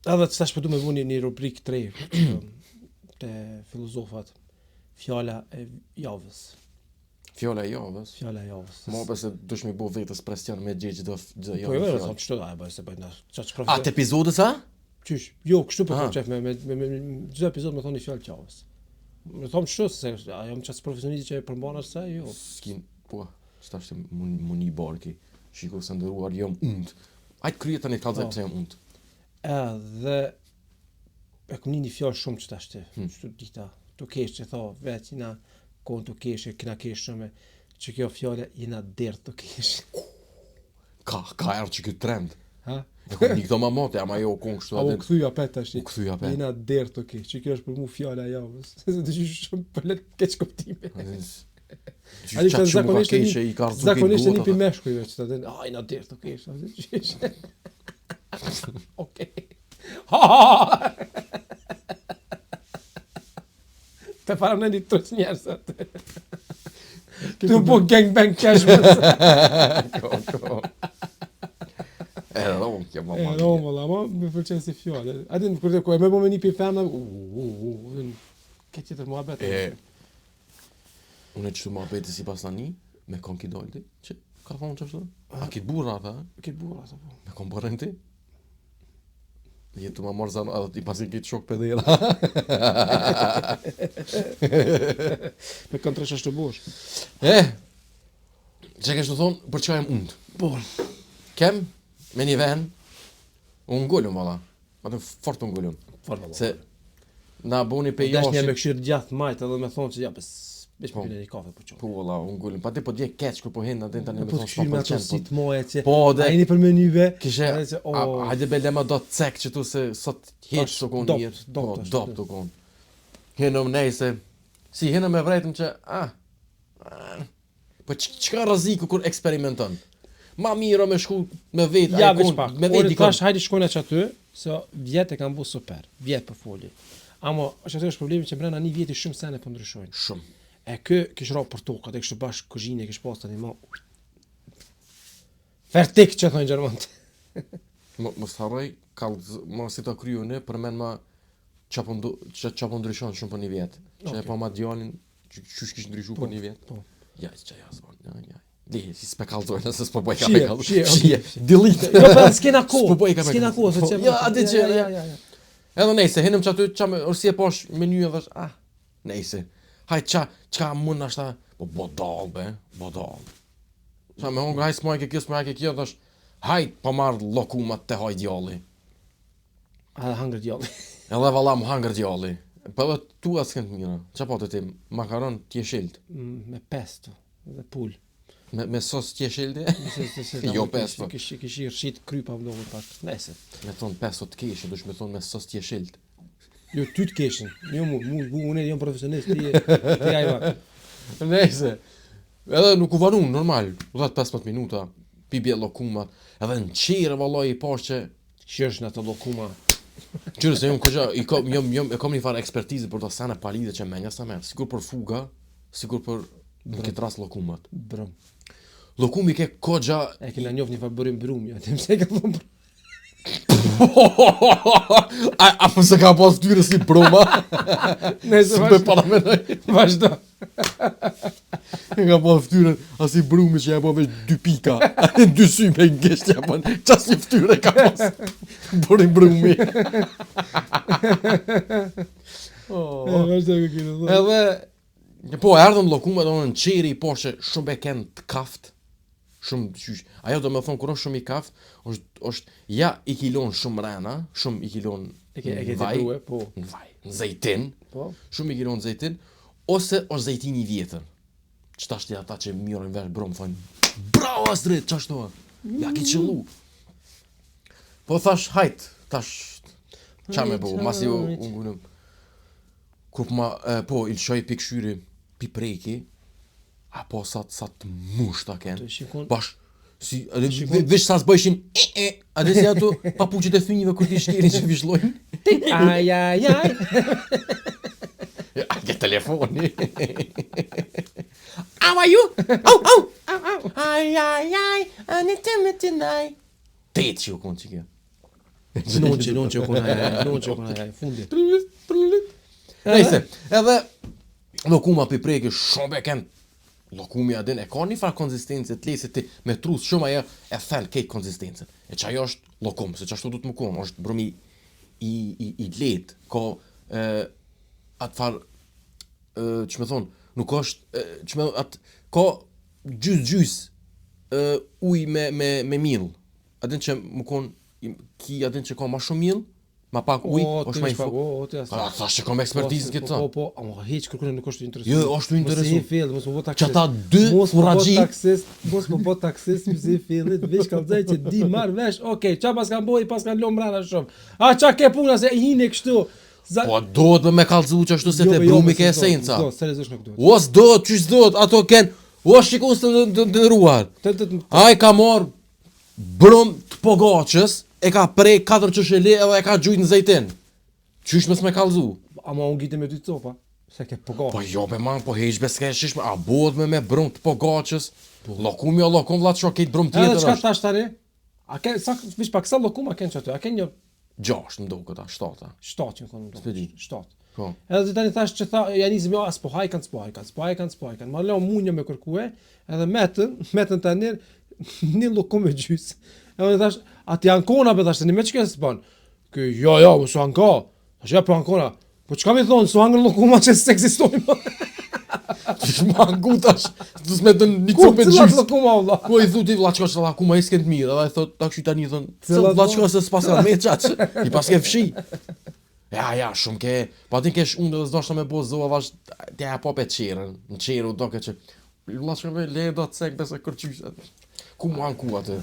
S1: Edhe të tash përdu me vu një rubrik 3 të filozofat. Fjala e javës.
S2: Fjala e javës.
S1: Fjala e javës.
S2: Mo pëse dush mi bo vetës presion me gjë çdo
S1: Po
S2: javë.
S1: jo, vetëm çto da, bëj se bëj na. Çfarë
S2: A të epizodës a?
S1: Qysh? Jo, kështu po qef me çdo epizod me thoni fjalë javës. Me thom çto se ajo më ças profesionist që e përmban as sa, jo.
S2: Skin, po, s'tash të muni barki. Shiko se ndëruar jam und. Ai kryet tani kallzoj pse jam und.
S1: Edhe e kom një fjalë shumë që tash të. Çto dita. Tu kesh që tha vetina kon tu kesh kena kesh shumë që kjo fjalë jena dert tu kesh.
S2: Ka erë që këtë trend.
S1: Ha?
S2: E kom një këto mamote, ama jo kon kështu
S1: U
S2: atë.
S1: kthyja pet tash.
S2: U kthyja pet.
S1: Jena dert tu kesh. Që kjo është për mua fjala e javës. Se të qysh shumë për let keq kuptime. Ali të zakonisht një për meshkujve që të dhe, jena dert tu kesh. Okej. Të faram në një tërës njerës atë. Të po gangbang cash
S2: Ko. Edhe unë kjo më
S1: E, no, valla, ma me pëlqen si fjallë. Adin, kur e me bo me një për femna, ke qëtër mua betë.
S2: Unë e qëtu mua betë si pas tani, me kon ki dolti, që ka thonë që ashtu? A kitë burra ata?
S1: Këtë burra, sa po.
S2: Me kon bërën ti? Jetu ma morë zanë, edhe ti pasi kitë shok pedera.
S1: Me kanë tresh ashtu bosh.
S2: Që kështë të thonë, për që jem undë?
S1: Po.
S2: Kem, me një ven, unë ngullun, valla. Ma të fort unë ngullun. Se, na boni pe
S1: Dash një
S2: jashit.
S1: me këshirë gjatë majtë edhe me thonë që ja, veç
S2: Po.
S1: për një kafe për qonë.
S2: Po, valla, unë ngullun. Pa ti po dje keq kur po hinë, atë tani me
S1: Po
S2: thonë
S1: të
S2: s'pa
S1: këshirë me ato
S2: pëlqen.
S1: sit moje që,
S2: Po, dhe,
S1: a jeni për menyve,
S2: kishe,
S1: edhe që,
S2: hajde be lema do të cek që tu se sot heq
S1: Tash,
S2: të konë
S1: dopt,
S2: jetë.
S1: dopt
S2: Po,
S1: është,
S2: dopt të konë. Hinëm nej se, si hinëm me vrejtëm që, po çka rreziku kur eksperimenton? Ma mirë me shku me vetë,
S1: ja, veç pak.
S2: me
S1: Ore
S2: vetë
S1: tash hajde shkojnë që aty, se vjetë e kanë bu super, vjetë për foli. Amo, është atë është problemi që brenda një vjeti shumë sene po ndryshojnë.
S2: Shumë.
S1: E kë kish ra për tokat, e kishte bash kuzhinë, kish pas tani më. Fertik që thonë gjermant.
S2: Mos harroj, mos si ta kryune, për men ma çapo ndryshon shumë për një vjet. Që e pa ma djalin, çush kish ndryshu për një vjet.
S1: Po.
S2: Ja, çaja zvan, ja. Di, si s'pe kallzojnë, nëse s'po bëj ka
S1: Shije,
S2: me kallzojnë.
S1: shije,
S2: Delete.
S1: Jo, po s'kena kohë.
S2: S'po bëj ka me
S1: S'kena kohë, se
S2: Ja, a di që,
S1: ja.
S2: Edhe nejse, hinëm që aty, orsi e posh menyu edhe është, nejse. Hajt qa mund ashta, po bodal, bodal. Qa me hongër, hajt s'maj ke kjo, dhe është, hajt pa marrë lokumat të haj djalli.
S1: Edhe hangër djalli.
S2: Edhe valla më hangër djalli. Po edhe tu as kënë të mira. Qa po të ti, makaron t'jeshilt?
S1: Me pesto dhe pull.
S2: Me sos t'jeshilti? Jo pesto.
S1: Kishi rshit krypa më dohë pak. Nese.
S2: Me thonë pesto t'keshe, dush me thonë me sos t'jeshilt.
S1: Jo, ty t'keshin. Jo unë jam profesionist, ti ajva.
S2: Nese. Edhe nuk u vanun, normal. 10-15 minuta, pi bje lokumat. Edhe në qire vallaj i pash që...
S1: Qërsh në të lokuma.
S2: Qërë se jom këgja, e kom një farë ekspertizë për të sene palide që menja sa merë. Sigur për fuga, sigur për në këtë ras lokumat.
S1: Brum.
S2: Lokumi ke këgja...
S1: E kena njof një farë bërim brumi, atë mëse ka thonë brum.
S2: A më se ka pas tyre si broma?
S1: Nëse
S2: Me paramenoj.
S1: Vazhdo.
S2: E ka pas ftyren asi brumi që ja po vesh 2 pika. 2 sy me ngesht ja po. Qas një ftyre ka pas. Bërim brumi.
S1: Vazhdo kë kene thonë.
S2: Edhe po erdhëm lokume do në qeri po që shumë e kenë të kaft. Shumë qysh. Ajo do me thonë kur është shumë i kaft, është ja i kilon shumë rena, shumë i kilon
S1: E ke të
S2: vaj,
S1: brue, po.
S2: në vaj, në zejtin,
S1: Po.
S2: shumë i kilon zejtin, ose është zejtin i vjetër. Qëta është ata që mirën vesh bromë, thonë, bravo Astrid, qashtu, ja ki qëllu. Po thash, hajt, tash, qa me bo, masi unë gunëm, kur po, ilshoj pi këshyri, pi preki, apo sa të mushta ken, bash, si, vish sa s'bëjshin, a dhe si ato papuqet e fëmijëve kur t'i shkelin që vishlojnë.
S1: Aj.
S2: A ke telefoni. How are you? Au. Aj, anitimitindaj. Tet që u konë që kjo.
S1: Non që konaj, fundi.
S2: Nejse, edhe lokuma pi preki shumë e ken. Lokumi adin e ka një farë konzistencë të lesi ti me trus shumë ajo e thel kejt konzistencën. E që ajo është lokum, se që ashtu du të më konë, është brumi i letë, ka atë farë, që me thonë, nuk është, që me atë, ka gjys uj me milë. Adin që më konë, ki adin që ka ma shumë milë, ma pak uj, është ma i fukë. Thash që kam ekspertizën këtë ta.
S1: Po, ama heq kërkune nuk është interesu.
S2: Jo, është interesu.
S1: Mos e fill, mos më bo taksist.
S2: Që ata 2 furagji.
S1: Mos më bo taksist, mos e fillit, veç kalzaj që di marrë vesh, okej, qa pas kanë boj, pas kanë lomë rana shumë. A qa ke puna se i hini kështu.
S2: Po do të me kallzu që ashtu se te brumi ke esenca.
S1: Do, seriozisht nuk do.
S2: Os do, qysh do, ato ken, os shikus të ndëruar. Ai ka marr brum të pogaçës, e ka prej 4 qësheli edhe e ka gjujt në zejtin. Qysh mes me kallzu?
S1: Ama unë gjite me 2 copa, se ke pogaçë.
S2: Po jo be man, po heq be s'ke shishme, a bod me brum të pogaçës. Lokumi o lokum vlat shok kejt brum tjetër
S1: Edhe çka
S2: është.
S1: tash tani? A ke sa vish pak sa lokuma ken çaty? A ke një
S2: 6 më duket, 7.
S1: 7 që kanë do.
S2: S'pedi.
S1: 7.
S2: Po.
S1: Edhe tani thash që tha ja nisi më as po hajkan, s'po Ma leo munja me kërkue, edhe metën tani një lokum me gjys. Edhe thash, atë janë kona be thash, tani me çka s'bën. Ky jo, mos u anka. Tash ja po ankona. Po çka më thon, su hangër lokuma që s'ekzistojnë.
S2: Qysh më angu tash, du s'me dën një
S1: Ku
S2: copë
S1: cilat
S2: gjys.
S1: lokuma valla?
S2: Ku i thuti vlaçka se lakuma i s'ken të mirë, edhe thot ta kshy tani thon,
S1: Cilat
S2: vlaçka se s'pas ka me çaç. I pas ke fshi. Ja, shumë ke, pa ti kesh unë dhe s'doshta me bo zoa vash, t'ja po pe qerën, në qerë u doke që, vlaçka me le do të cek besa kërqysh, ku më anku atë.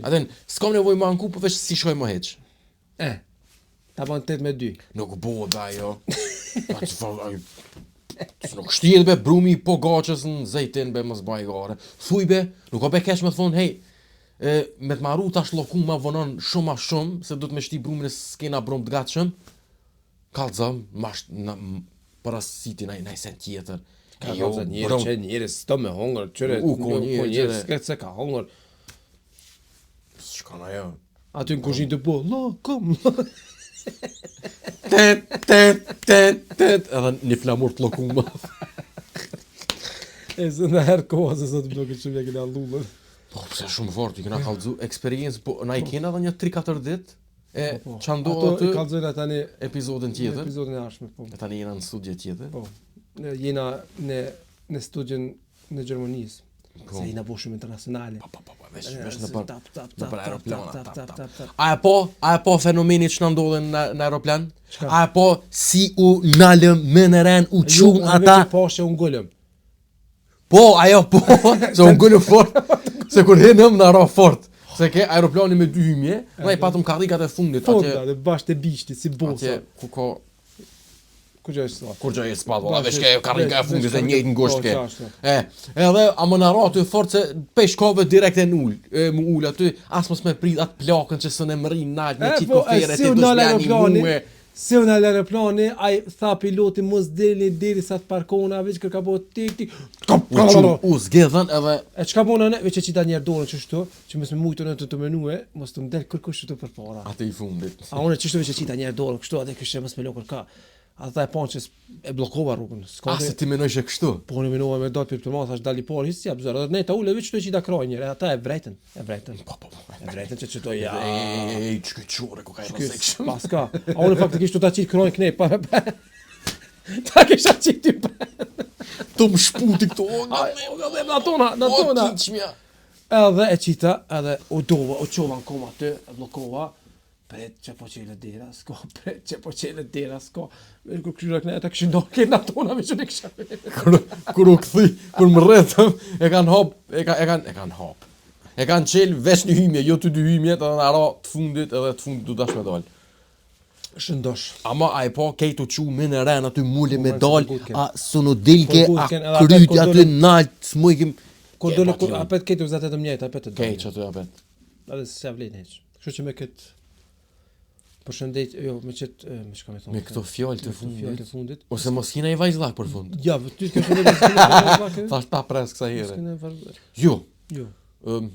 S2: Aten, s'kom nevoj më anku, po veç si shkoj më heq.
S1: Ta ban 8-2.
S2: Nuk bo da jo. Nuk shtijet be brumi po gaçës në zejtin be mos baj gare. Thuj be, nuk o be kesh me thonë, hej, me të maru tash lokuma vonon shumë a shumë, se do të me shti brumin e s'kena brum të gatshëm, kalzëm, parasiti naj sen tjetër.
S1: Ka jo, njëri s'to me hongër, qëre, njëri s'kret se ka hongër.
S2: Shkana jo.
S1: Aty në kuzhinë të po, kom.
S2: Tet, edhe një flamur të lokuma.
S1: E se në herë koha se sot më duke shumë ja kena lullën.
S2: Po, pëse shumë fort, i kena kalzu eksperiencë, po na i kena edhe një 3-4 dit, Qa ndodhë
S1: aty?
S2: aty
S1: Kallëzojnë tani
S2: epizodin tjetër.
S1: episodin e ardhshëm, po.
S2: E tani jena në studje tjetër.
S1: Po. Jena në studion në Gjermanisë.
S2: Po.
S1: Se jena bo shumë internacionale.
S2: Vesh në për aeroplana.
S1: tap.
S2: A e po fenomenit që në ndodhen në aeroplan?
S1: Çka?
S2: A e po si u nalëm më në ren u qumë ata?
S1: Po që unë gullëm.
S2: Po, ajo po, se unë gëllë fort, se kur hinëm në ra fort. Se ke aeroplani me 2 hymje, na i patëm karrikat e fundit,
S1: Fonda, dhe bashkë të bishti, si bosa.
S2: atje ku ka
S1: Ku që është sa?
S2: kur gjë e spat, valla,
S1: Bashkë,
S2: veç ke karrika e
S1: veç
S2: fundit e
S1: karrika-
S2: njëjtë ngusht
S1: po,
S2: ke.
S1: qashtu.
S2: Edhe a më na ra aty fort se peshkove direkt e nul, mu ul aty, as mos me prit atë plakën që s'në mrin nalt me çit kofere
S1: si
S2: ti
S1: unë
S2: do
S1: nalë
S2: shmani
S1: aeroplani,
S2: mua.
S1: si unë nalë aeroplani, ai tha piloti mos deli deri sa të parkona, veç kërka bo tik.
S2: U zgjedhën edhe
S1: E çka bona ne, veç e qita njerë dorën qështu, që mos me mujtu në të menue, mos të mdel kërkush qështu për para.
S2: atë i fundit.
S1: A unë qështu veç e qita njerë dorën kështu, atë kështë mos me lo kërka. Ata e panë që e blokova rrugën.
S2: A se ti menoj që kështu?
S1: Po në minova me dalë për thash dali por, hisë jap zërë. Ne ta ule veç të qita kraj njerë, ata e vrejtën.
S2: Po.
S1: E vrejtën që qëto ja.
S2: Ej, çka çore ku ka i rëzik.
S1: Paska. A unë faktikisht të ta qitë krajnë kënej, pa. Ta kisha qitë ty pa.
S2: Tu më shputi këto.
S1: Na tona. Edhe e qita, edhe u dova, u qova në koma aty, e blokova. Pret që po qele dera, s'ko, pret që po qele dera, s'ko. Kur këshyra këne, ata këshin do këtë na tona, me që ne kësha.
S2: Kur u kthi, kur më rretëm, e kanë hop, e kanë hop. E kanë qel veç një hymje, jo të 2 hymjet, edhe në ara të fundit, edhe të fundit du dash me dal.
S1: Shëndosh.
S2: Ama a e po kejtu qu me në ren aty muli me
S1: Po,
S2: dal,
S1: se gut ken.
S2: a sunu dilke,
S1: Po, gut
S2: a
S1: ken, edhe
S2: kryt
S1: atë
S2: aty nalt, smujkim.
S1: Kur dole, apet këtë u zatet të mjejt, apet të
S2: Kej që aty apet.
S1: Edhe se vlen heq. Kështu që me këtë përshëndet, jo, me qëtë, me shka me thonë.
S2: Me këto fjallë të
S1: fjallë të
S2: fundit.
S1: fundit.
S2: Ose mos kina i vajzlak për fund.
S1: Ja, ty s'ke shumë dhe
S2: Thash ta pres kësa here.
S1: s'ke vazhdo.
S2: Jo.
S1: Jo.
S2: ëm,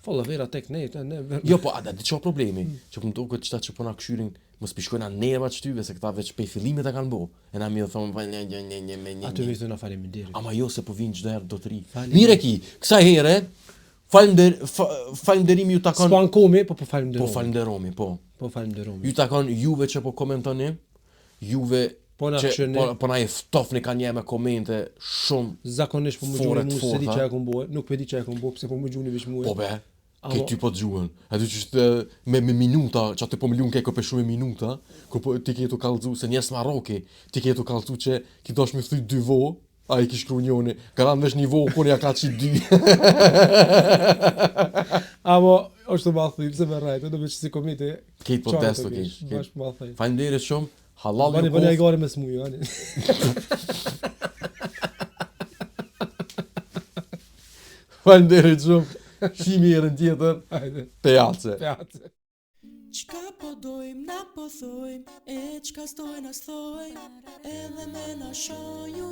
S1: Falla vera tek ne, ne.
S2: Jo, po, a di çfarë problemi? Që po më duket çta që po na kshyrin, mos pishkojna nerva çtyve se këta veç pe fillimet e kanë bo. E na mi thonë
S1: Aty vetë na faleminderit.
S2: Ama jo se po vinë çdo herë do të ri.
S1: Faleminderit.
S2: Mire ki, kësa here, falenderimi ju takon.
S1: Spankomi, po falenderoj.
S2: Po falenderomi, po.
S1: Po falenderoj.
S2: Ju takon juve që po komentoni, juve
S1: Po na
S2: që
S1: këshirni.
S2: po na e ftofni kanë një me komente shumë.
S1: Zakonisht po më
S2: Fore
S1: gjuni
S2: të
S1: mu se di
S2: forta.
S1: çka e kom bo, nuk po e di çka e kom bo, pse po më gjuni veç mua.
S2: Po be,
S1: Amo-
S2: ke ty po të gjuhën. Aty që shte me minuta, që aty po më lunë ke këpe shumë minuta, kur po ti ke tu kallëzu, se njerës Maroki, ti ke tu kallëzu që ki dosh me thy 2 vo, a i ki shkru njoni, garan vesh një vo, kur ja ka qi 2.
S1: Amo, është të malë se me rajtë, do veç si komite.
S2: Kejt po testo kesh.
S1: Bash malë thëj.
S2: Faleminderit shumë, halal
S1: Bani
S2: ju
S1: bani ai
S2: kof.
S1: gare me smuju, ani.
S2: Faleminderit shumë, shimi herën tjetër,
S1: Hajde.
S2: pejace.
S1: Pjatë.
S3: Qka po dojmë, na po thojmë, e qka s'dojnë as thojmë, edhe me na shoju